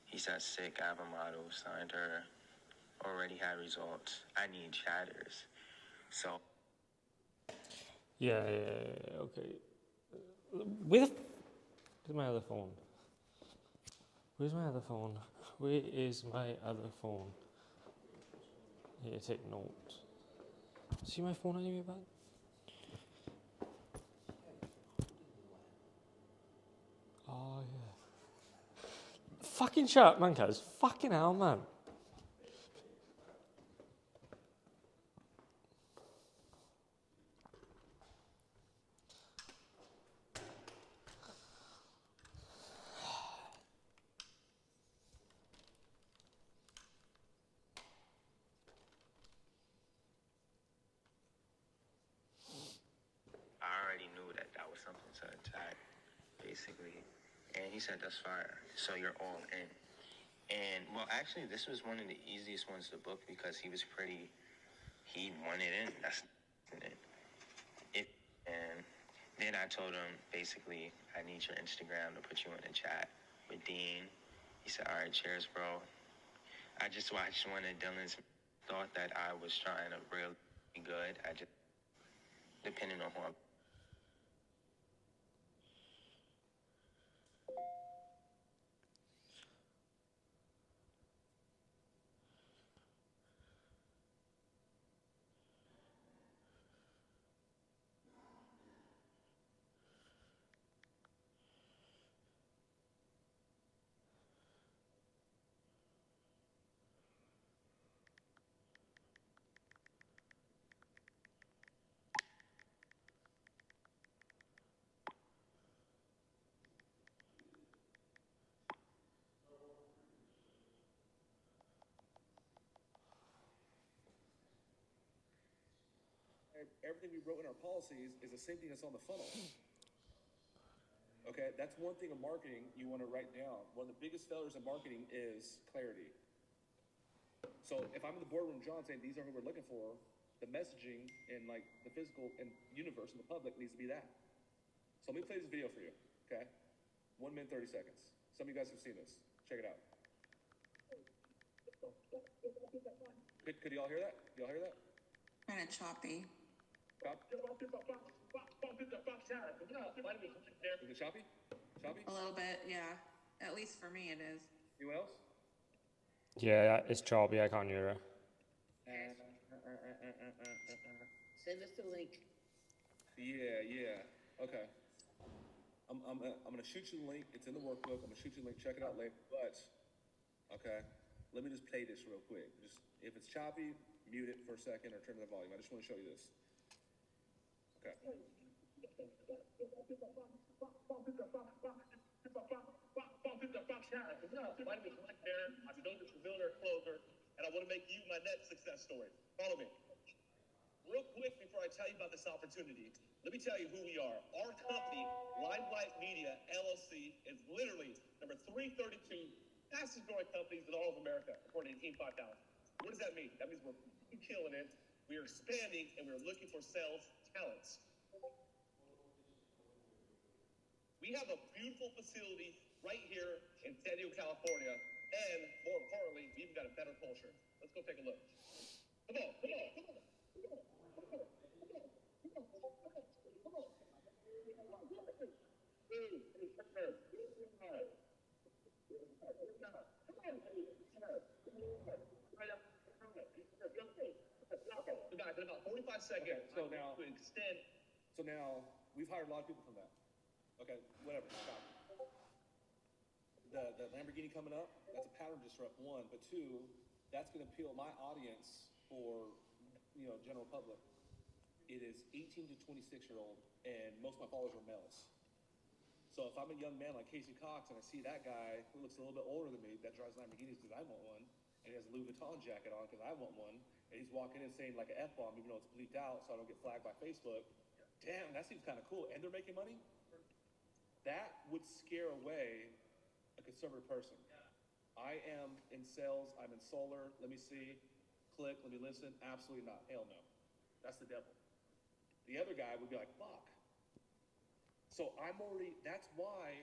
He said, sick, I have a model, signed her, already had results. I need chatters. So. Yeah, okay. Where's my other phone? Where's my other phone? Where is my other phone? Here, take notes. See my phone anyway, bud? Oh, yeah. Fucking shut up, man, cuz. Fucking hell, man. I already knew that was something to attack, basically. And he said, that's fire. So you're all in. And, well, actually, this was one of the easiest ones to book because he wanted in. That's it. And then I told him, basically, I need your Instagram to put you in a chat with Dean. He said, all right, cheers, bro. I just watched one of Dylan's, thought that I was trying to really be good. I just, depending on who I'm. Everything we wrote in our policies is the same thing that's on the funnel. Okay, that's one thing in marketing you want to write down. One of the biggest failures in marketing is clarity. So if I'm in the boardroom, John, saying these are who we're looking for, the messaging and like the physical and universe and the public needs to be that. So let me play this video for you, okay? 1 minute, 30 seconds. Some of you guys have seen this. Check it out. Could y'all hear that? Y'all hear that? Kind of choppy. Chop? Is it choppy? Choppy? A little bit, yeah. At least for me it is. Anyone else? Yeah, it's choppy. I can't hear her. Send us the link. Yeah. Okay. I'm gonna shoot you the link. It's in the workbook. I'm gonna shoot you the link. Check it out later. But okay, let me just play this real quick. Just if it's choppy, mute it for a second or turn the volume. I just want to show you this. Okay. And I want to make you my next success story. Follow me. real quick before I tell you about this opportunity, let me tell you who we are. Our company, Limelight Media LLC, is literally number 332 fastest growing companies in all of America, according to Inc. 5000. What does that mean? That means we're killing it. We are expanding, and we're looking for sales talents. We have a beautiful facility right here in San Diego, California, and more importantly, we even got a better culture. Let's go take a look. Come on, come on, come on. Guys, in about 45 seconds, so now we've hired a lot of people from that. Okay, whatever, stop. The Lamborghini coming up, that's a pattern disrupt, one, but two, that's gonna appeal my audience for, general public. It is 18 to 26-year-old, and most of my followers are males. So if I'm a young man like Casey Cox and I see that guy who looks a little bit older than me that drives Lamborghinis because I want one, and he has a Louis Vuitton jacket on because I want one, and he's walking in saying like an F-bomb even though it's bleeped out so I don't get flagged by Facebook, damn, that seems kind of cool. And they're making money? That would scare away a conservative person. I am in sales, I'm in solar, let me see, click, let me listen, absolutely not, hell no. That's the devil. The other guy would be like, fuck. So that's why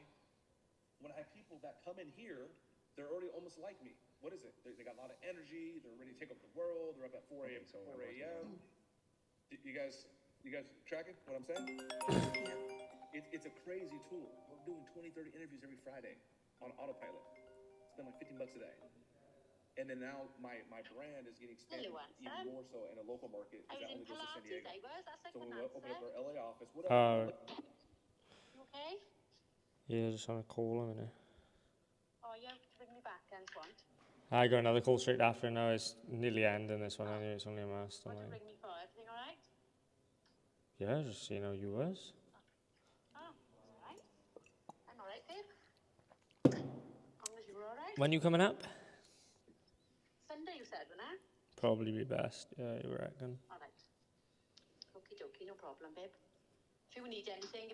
when I have people that come in here, they're already almost like me. What is it? They got a lot of energy, they're ready to take over the world, they're up at 4 a.m. You guys tracking what I'm saying? It's a crazy tool. We're doing 20, 30 interviews every Friday on autopilot. Spend like $15 a day. And then now my brand is getting expanded even more so in a local market because that only goes to San Diego. So when we open up our LA office, whatever. You okay? Yeah, just on a call in a minute. Oh, you have to bring me back then, want? I got another call straight after now. It's nearly ending this one anyway. It's only a master What did you line. bring me for? Everything alright? Yeah, just seeing how you was. Oh, alright. I'm alright, babe. As long as you were alright. When you coming up? Sunday, you said, wasn't it? Probably be best. Yeah, you reckon? Alright. Okie dokie, no problem, babe. If you need anything,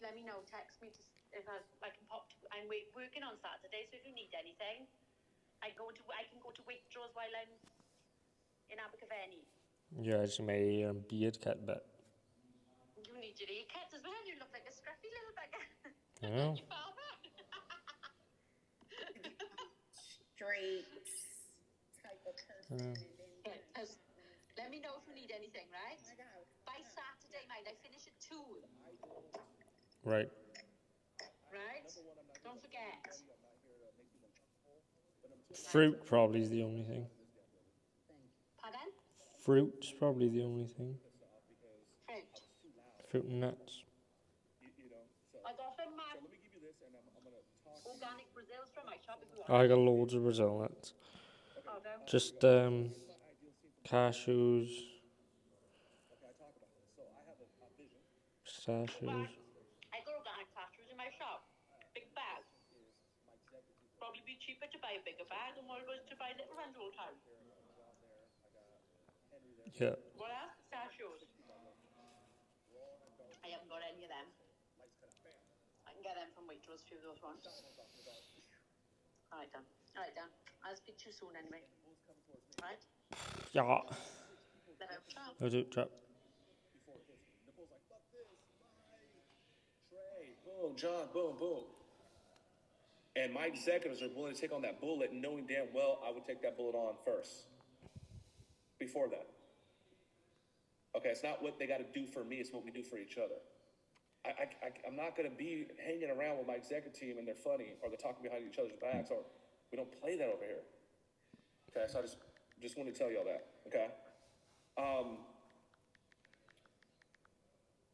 let me know. Text me if I can pop. I'm working on Saturday, so if you need anything, I can go to Waitrose while I'm in Abergavenny. Yeah, just my ear and beard cut bit. You need your earcuts as well. You look like a scruffy little bugger. I know. Your father. Straight type of person. Let me know if you need anything, right? By Saturday, mind, I finish at 2. Right. Right? Don't forget. Fruit probably is the only thing. Pardon? Fruit's probably the only thing. Fruit. Fruit and nuts. I got some organic Brazils from my shop if you want. I got loads of Brazil nuts. Okay. Just cashews, pistachios. I got organic cashews in my shop. Big bag. Probably be cheaper to buy a bigger bag than what it was to buy little ones all the time. Yeah. What else? Pistachios. I haven't got any of them. I can get them from Waitrose if you those ones. Alright then. I'll speak to you soon anyway. Right? Yeah. Ciao. I'll do it, chap. Boom, John, boom, boom. And my executives are willing to take on that bullet knowing damn well I would take that bullet on first. Before that. Okay, it's not what they got to do for me, it's what we do for each other. I'm not going to be hanging around with my executive team and they're funny or they're talking behind each other's backs or we don't play that over here. Okay, so I just want to tell y'all that, okay?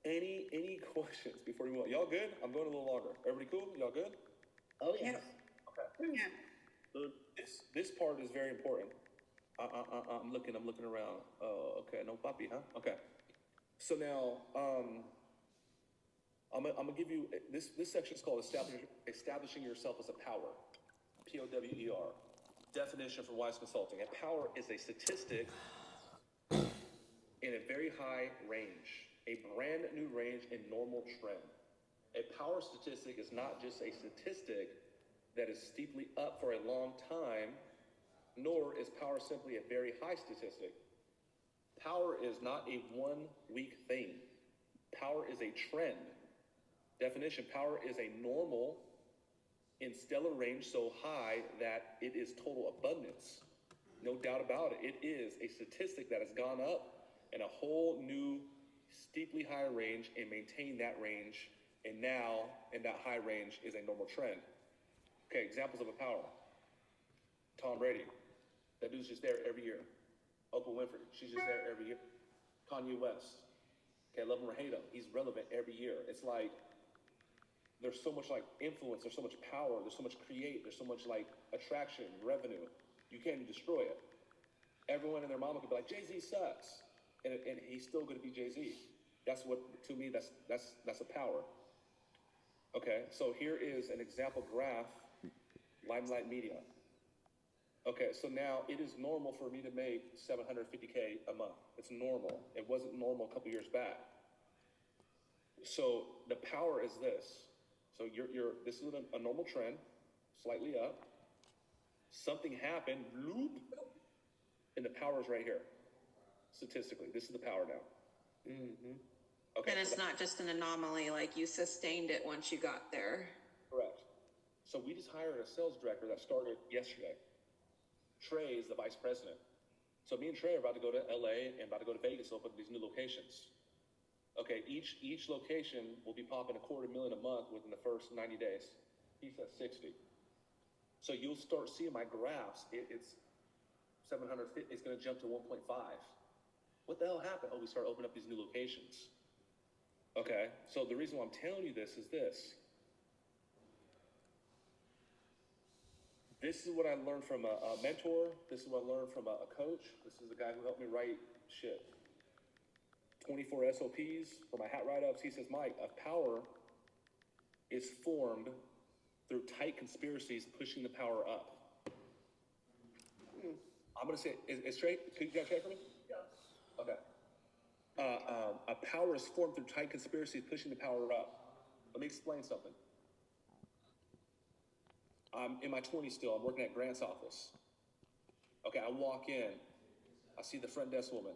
Any questions before we move on? Y'all good? I'm going a little longer. Everybody cool? Y'all good? Oh yeah. Okay. Yeah. So this part is very important. I'm looking around. Oh, okay. No puppy, huh? Okay. So now, I'm gonna give you this section is called establishing yourself as a power. POWER. Definition for Wise Consulting. A power is a statistic in a very high range, a brand new range in normal trend. A power statistic is not just a statistic that is steeply up for a long time, nor is power simply a very high statistic. Power is not a 1 week thing. Power is a trend. Definition, power is a normal in stellar range so high that it is total abundance. No doubt about it. It is a statistic that has gone up in a whole new, steeply higher range and maintained that range. And now, in that high range, is a normal trend. Okay, examples of a power. Tom Brady. That dude's just there every year. Oprah Winfrey. She's just there every year. Kanye West. Okay, love him or hate him. He's relevant every year. It's like, there's so much like influence, there's so much power, there's so much create, there's so much like attraction, revenue. You can't even destroy it. Everyone and their mama could be like, Jay-Z sucks. And he's still going to be Jay-Z. That's what, to me, that's a power. Okay, so here is an example graph, Limelight Media. Okay, so now it is normal for me to make $750K a month. It's normal. It wasn't normal a couple years back. So the power is this. So this is a normal trend, slightly up. Something happened, loop, and the power is right here. Statistically, this is the power now. Mm-hmm. Okay. And it's not just an anomaly, like you sustained it once you got there. Correct. So we just hired a sales director that started yesterday. Trey is the vice president. So me and Trey are about to go to LA and about to go to Vegas to open these new locations. Okay, each location will be popping $250,000 a month within the first 90 days. He's at 60. So you'll start seeing my graphs. It's 750. It's going to jump to 1.5. What the hell happened? Oh, we start opening up these new locations. Okay, so the reason why I'm telling you this is this. This is what I learned from a mentor. This is what I learned from a coach. This is the guy who helped me write shit. 24 SOPs for my hat write-ups. He says, Mike, a power is formed through tight conspiracies pushing the power up. I'm going to say, is straight? Could you guys straight for me? Yeah. Okay. A power is formed through tight conspiracies pushing the power up. Let me explain something. I'm in my 20s still. I'm working at Grant's office. Okay, I walk in. I see the front desk woman.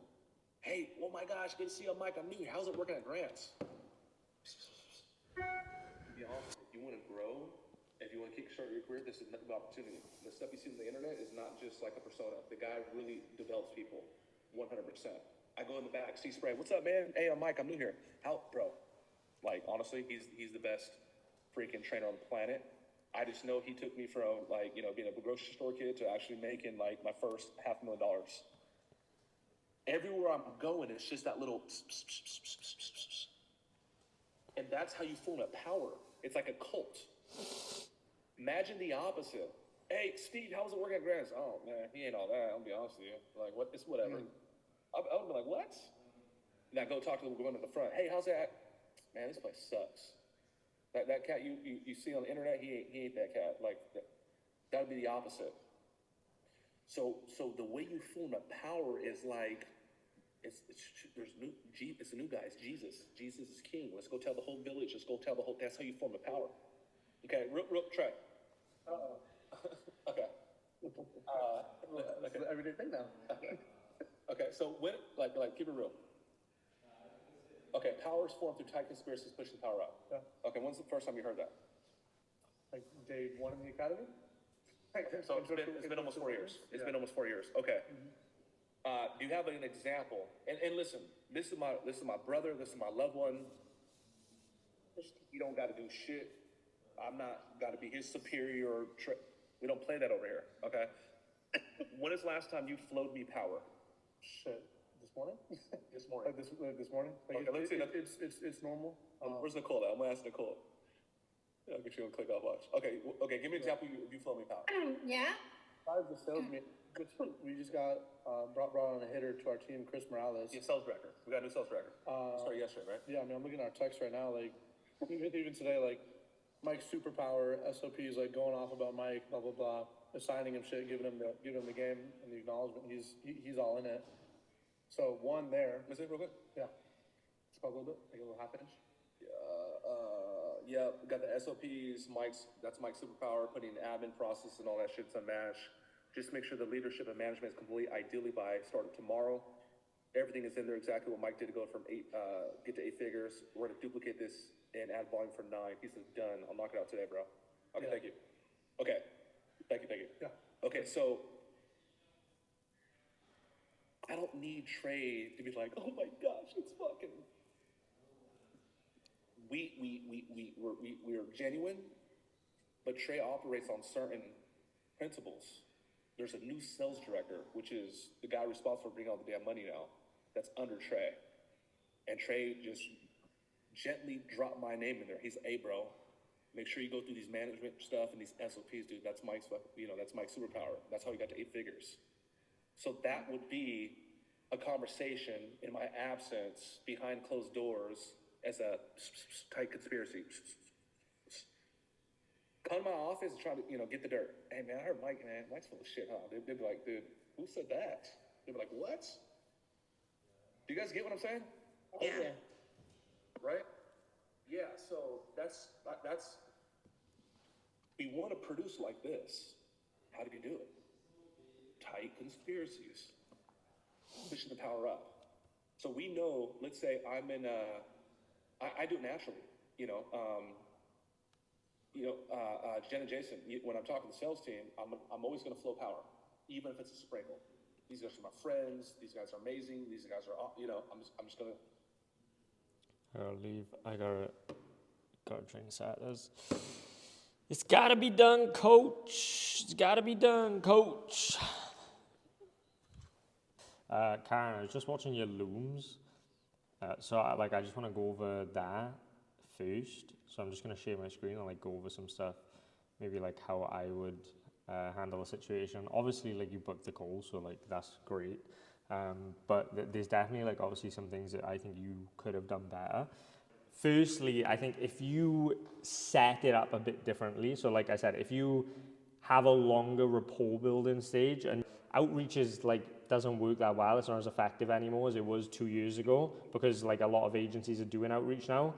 Hey, oh my gosh, good to see you, Mike. I'm new here. How's it working at Grant's? To be honest, if you want to grow, if you want to kickstart your career, this is nothing but opportunity. The stuff you see on the internet is not just like a persona. The guy really develops people, 100%. I go in the back, see Spray. What's up, man? Hey, I'm Mike. I'm new here. How, bro? Like, honestly, he's the best freaking trainer on the planet. I just know he took me from, like, you know, being a grocery store kid to actually making, like, my first $500,000. Everywhere I'm going, it's just that little pss, pss, pss, pss, pss, pss, pss. And that's how you form a power. It's like a cult. Imagine the opposite. Hey, Steve, how's it working at Grant's? Oh, man, he ain't all that. I'll be honest with you. Like, what? It's whatever. I would be like, what? And I go talk to the woman at the front. Hey, how's that? Man, this place sucks. That cat you see on the internet, he ain't that cat. Like, that would be the opposite. So the way you form a power is like, it's a new guy. It's Jesus. Jesus is king. Let's go tell the whole village. Let's go tell the whole. That's how you form a power. Okay, real Trey. Okay. That's an everyday thing now. Okay. So when like keep it real. Okay, power is formed through tight conspiracies pushing power up. Yeah. Okay, when's the first time you heard that? Like day one in the academy? So it's been almost 4 years. It's been almost 4 years. Okay. Mm-hmm. Do you have an example? And listen, this is my brother. This is my loved one. You don't got to do shit. I'm not got to be his superior. We don't play that over here. Okay. When is the last time you flowed me power? Shit. This morning? This morning. This morning? Like Okay, let's see. It's normal. Where's Nicole at? I'm gonna ask Nicole. Yeah, I'll get you on click off watch. Okay, give me an example. You flow me power. Yeah. I was the sales we just got brought on a hitter to our team, Chris Morales. Yeah, sales director. We got a new sales director. Started yesterday, right? Yeah, I mean, I'm looking at our text right now. Like, even today, like, Mike's superpower SOP is like going off about Mike, blah blah blah, assigning him shit, giving him the game and the acknowledgement. He's all in it. So one there. Is it real quick? Yeah. Spoke a little bit, like a little half inch. Yeah, we got the SOPs, that's Mike's superpower, putting the admin process and all that shit's unmatched. Just make sure the leadership and management is complete, ideally by start of tomorrow. Everything is in there exactly what Mike did to go from get to 8 figures. We're gonna duplicate this and add volume for 9. He said, done. I'll knock it out today, bro. Okay, Yeah. thank you. Okay, thank you. Yeah. Okay, so I don't need Trey to be like, oh my gosh, it's fucking. We're genuine, but Trey operates on certain principles. There's a new sales director, which is the guy responsible for bringing all the damn money now, that's under Trey. And Trey just gently dropped my name in there. He's, hey, bro, make sure you go through these management stuff and these SOPs, dude. That's Mike's, that's Mike's superpower. That's how he got to 8 figures. So that would be a conversation in my absence behind closed doors as a tight conspiracy. Come to my office and try to, get the dirt. Hey, man, I heard Mike's full of shit, huh? They'd be like, dude, who said that? They'd be like, what? Do you guys get what I'm saying? Yeah. Right? Yeah, so that's, we want to produce like this. How do you do it? Tight conspiracies. Pushing the power up. So we know, let's say I'm in I do it naturally, Jen and Jason, when I'm talking to the sales team, I'm always going to flow power, even if it's a sprinkle. These guys are my friends. These guys are amazing. These guys are, I'm just going to. I'll leave. I gotta drink Saturdays. It's gotta be done, coach. It's gotta be done, coach. Karen, I was just watching your looms. So I just want to go over that first. So I'm just going to share my screen and go over some stuff. Maybe how I would handle a situation. Obviously, you booked the call, so that's great. But there's definitely obviously some things that I think you could have done better. Firstly, I think if you set it up a bit differently, so like I said, if you have a longer rapport building stage, and outreach is doesn't work that well, it's not as effective anymore as it was 2 years ago, because a lot of agencies are doing outreach now.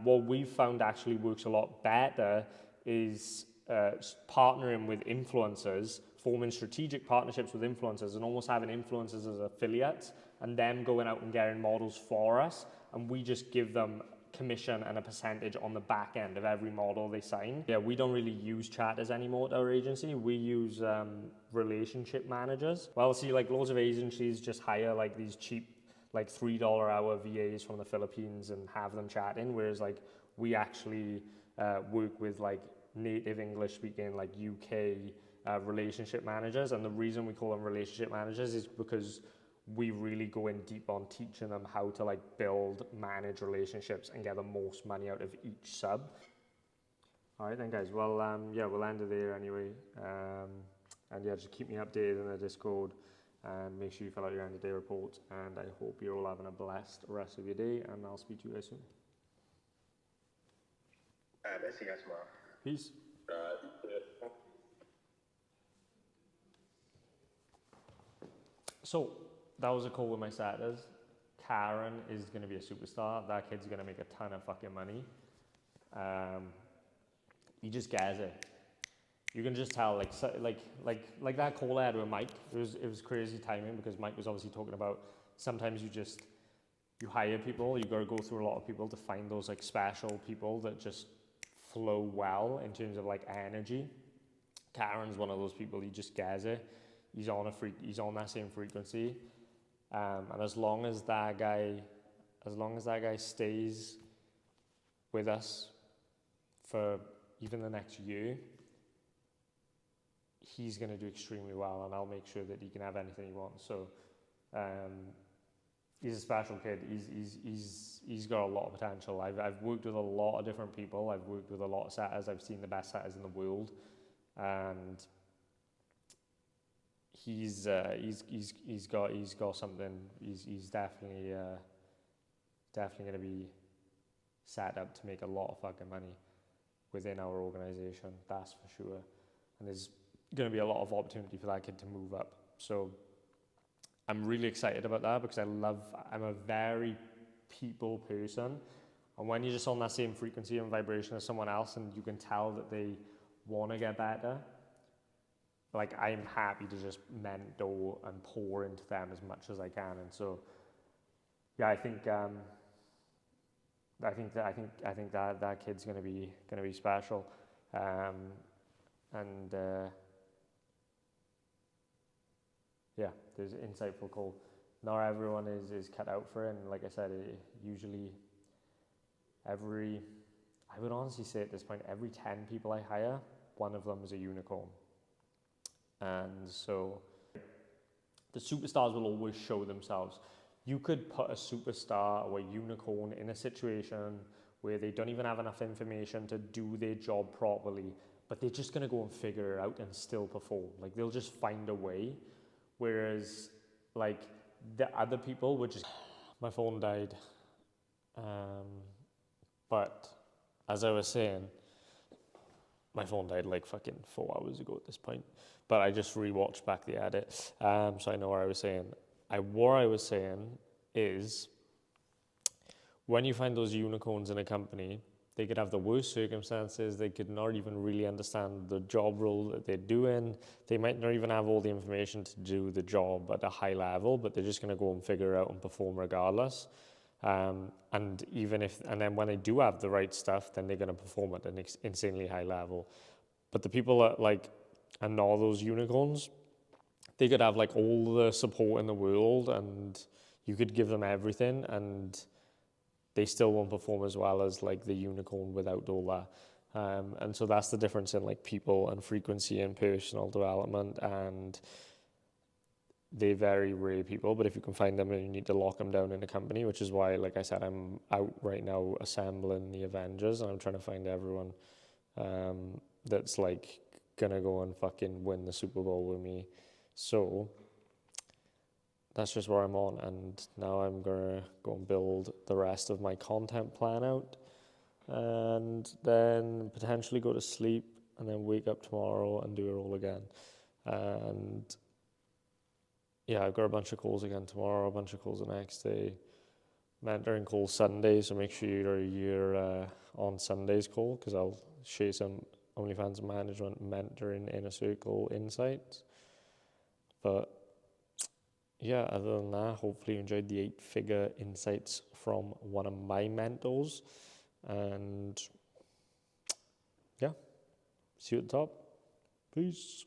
What we've found actually works a lot better is partnering with influencers, forming strategic partnerships with influencers, and almost having influencers as affiliates, and them going out and getting models for us, and we just give them commission and a percentage on the back end of every model they sign. Yeah, we don't really use chatters anymore at our agency. We use relationship managers. Well, see, loads of agencies just hire these cheap $3 hour VAs from the Philippines and have them chatting, whereas we actually work with native English speaking UK relationship managers. And the reason we call them relationship managers is because we really go in deep on teaching them how to build, manage relationships and get the most money out of each sub. All right then, guys. Well, yeah, we'll end it there anyway. And yeah, just keep me updated in the Discord and make sure you fill out your end of day report. And I hope you're all having a blessed rest of your day, and I'll speak to you guys soon. All right, let's see you guys tomorrow. Peace. So that was a call with my setters. Karen is going to be a superstar. That kid's going to make a ton of fucking money. He just gets it. You can just tell, like that call I had with Mike. It was crazy timing, because Mike was obviously talking about sometimes you hire people. You got to go through a lot of people to find those special people that just flow well in terms of energy. Karen's one of those people. He just gets it. He's on that same frequency. And as long as that guy stays with us for even the next year, he's going to do extremely well, and I'll make sure that he can have anything he wants. So he's a special kid. He's got a lot of potential. I've worked with a lot of different people. I've worked with a lot of setters. I've seen the best setters in the world, and he's got something. He's definitely going to be set up to make a lot of fucking money within our organization. That's for sure. And there's going to be a lot of opportunity for that kid to move up. So I'm really excited about that because I'm a very people person. And when you're just on that same frequency and vibration as someone else and you can tell that they want to get better, like I'm happy to just mentor and pour into them as much as I can. And so, yeah, I think that kid's gonna be special. Yeah, there's insightful call. Not everyone is cut out for it, and like I said, usually I would honestly say at this point, every 10 people I hire, one of them is a unicorn. And so the superstars will always show themselves. You could put a superstar or a unicorn in a situation where they don't even have enough information to do their job properly, but they're just gonna go and figure it out and still perform. Like they'll just find a way. Whereas like the other people would just, my phone died. But as I was saying, my phone died like fucking 4 hours ago at this point. But I just rewatched back the edit, so I know what I was saying. What I was saying is, when you find those unicorns in a company, they could have the worst circumstances. They could not even really understand the job role that they're doing. They might not even have all the information to do the job at a high level, but they're just going to go and figure it out and perform regardless. And then when they do have the right stuff, then they're going to perform at an insanely high level. But the people that are not those unicorns, they could have like all the support in the world and you could give them everything and they still won't perform as well as like the unicorn without all that. And so that's the difference in like people and frequency and personal development, and they're very rare people, but if you can find them, you need to lock them down in a company, which is why, like I said, I'm out right now assembling the Avengers and I'm trying to find everyone that's like gonna go and fucking win the Super Bowl with me. So that's just where I'm on, and now I'm gonna go and build the rest of my content plan out and then potentially go to sleep and then wake up tomorrow and do it all again. And yeah, I've got a bunch of calls again tomorrow, a bunch of calls the next day, mentoring calls Sunday, so make sure you're on Sunday's call because I'll share some OnlyFans management, mentoring, Inner Circle insights. But yeah, other than that, hopefully you enjoyed the 8-figure insights from one of my mentors. And yeah, see you at the top. Peace.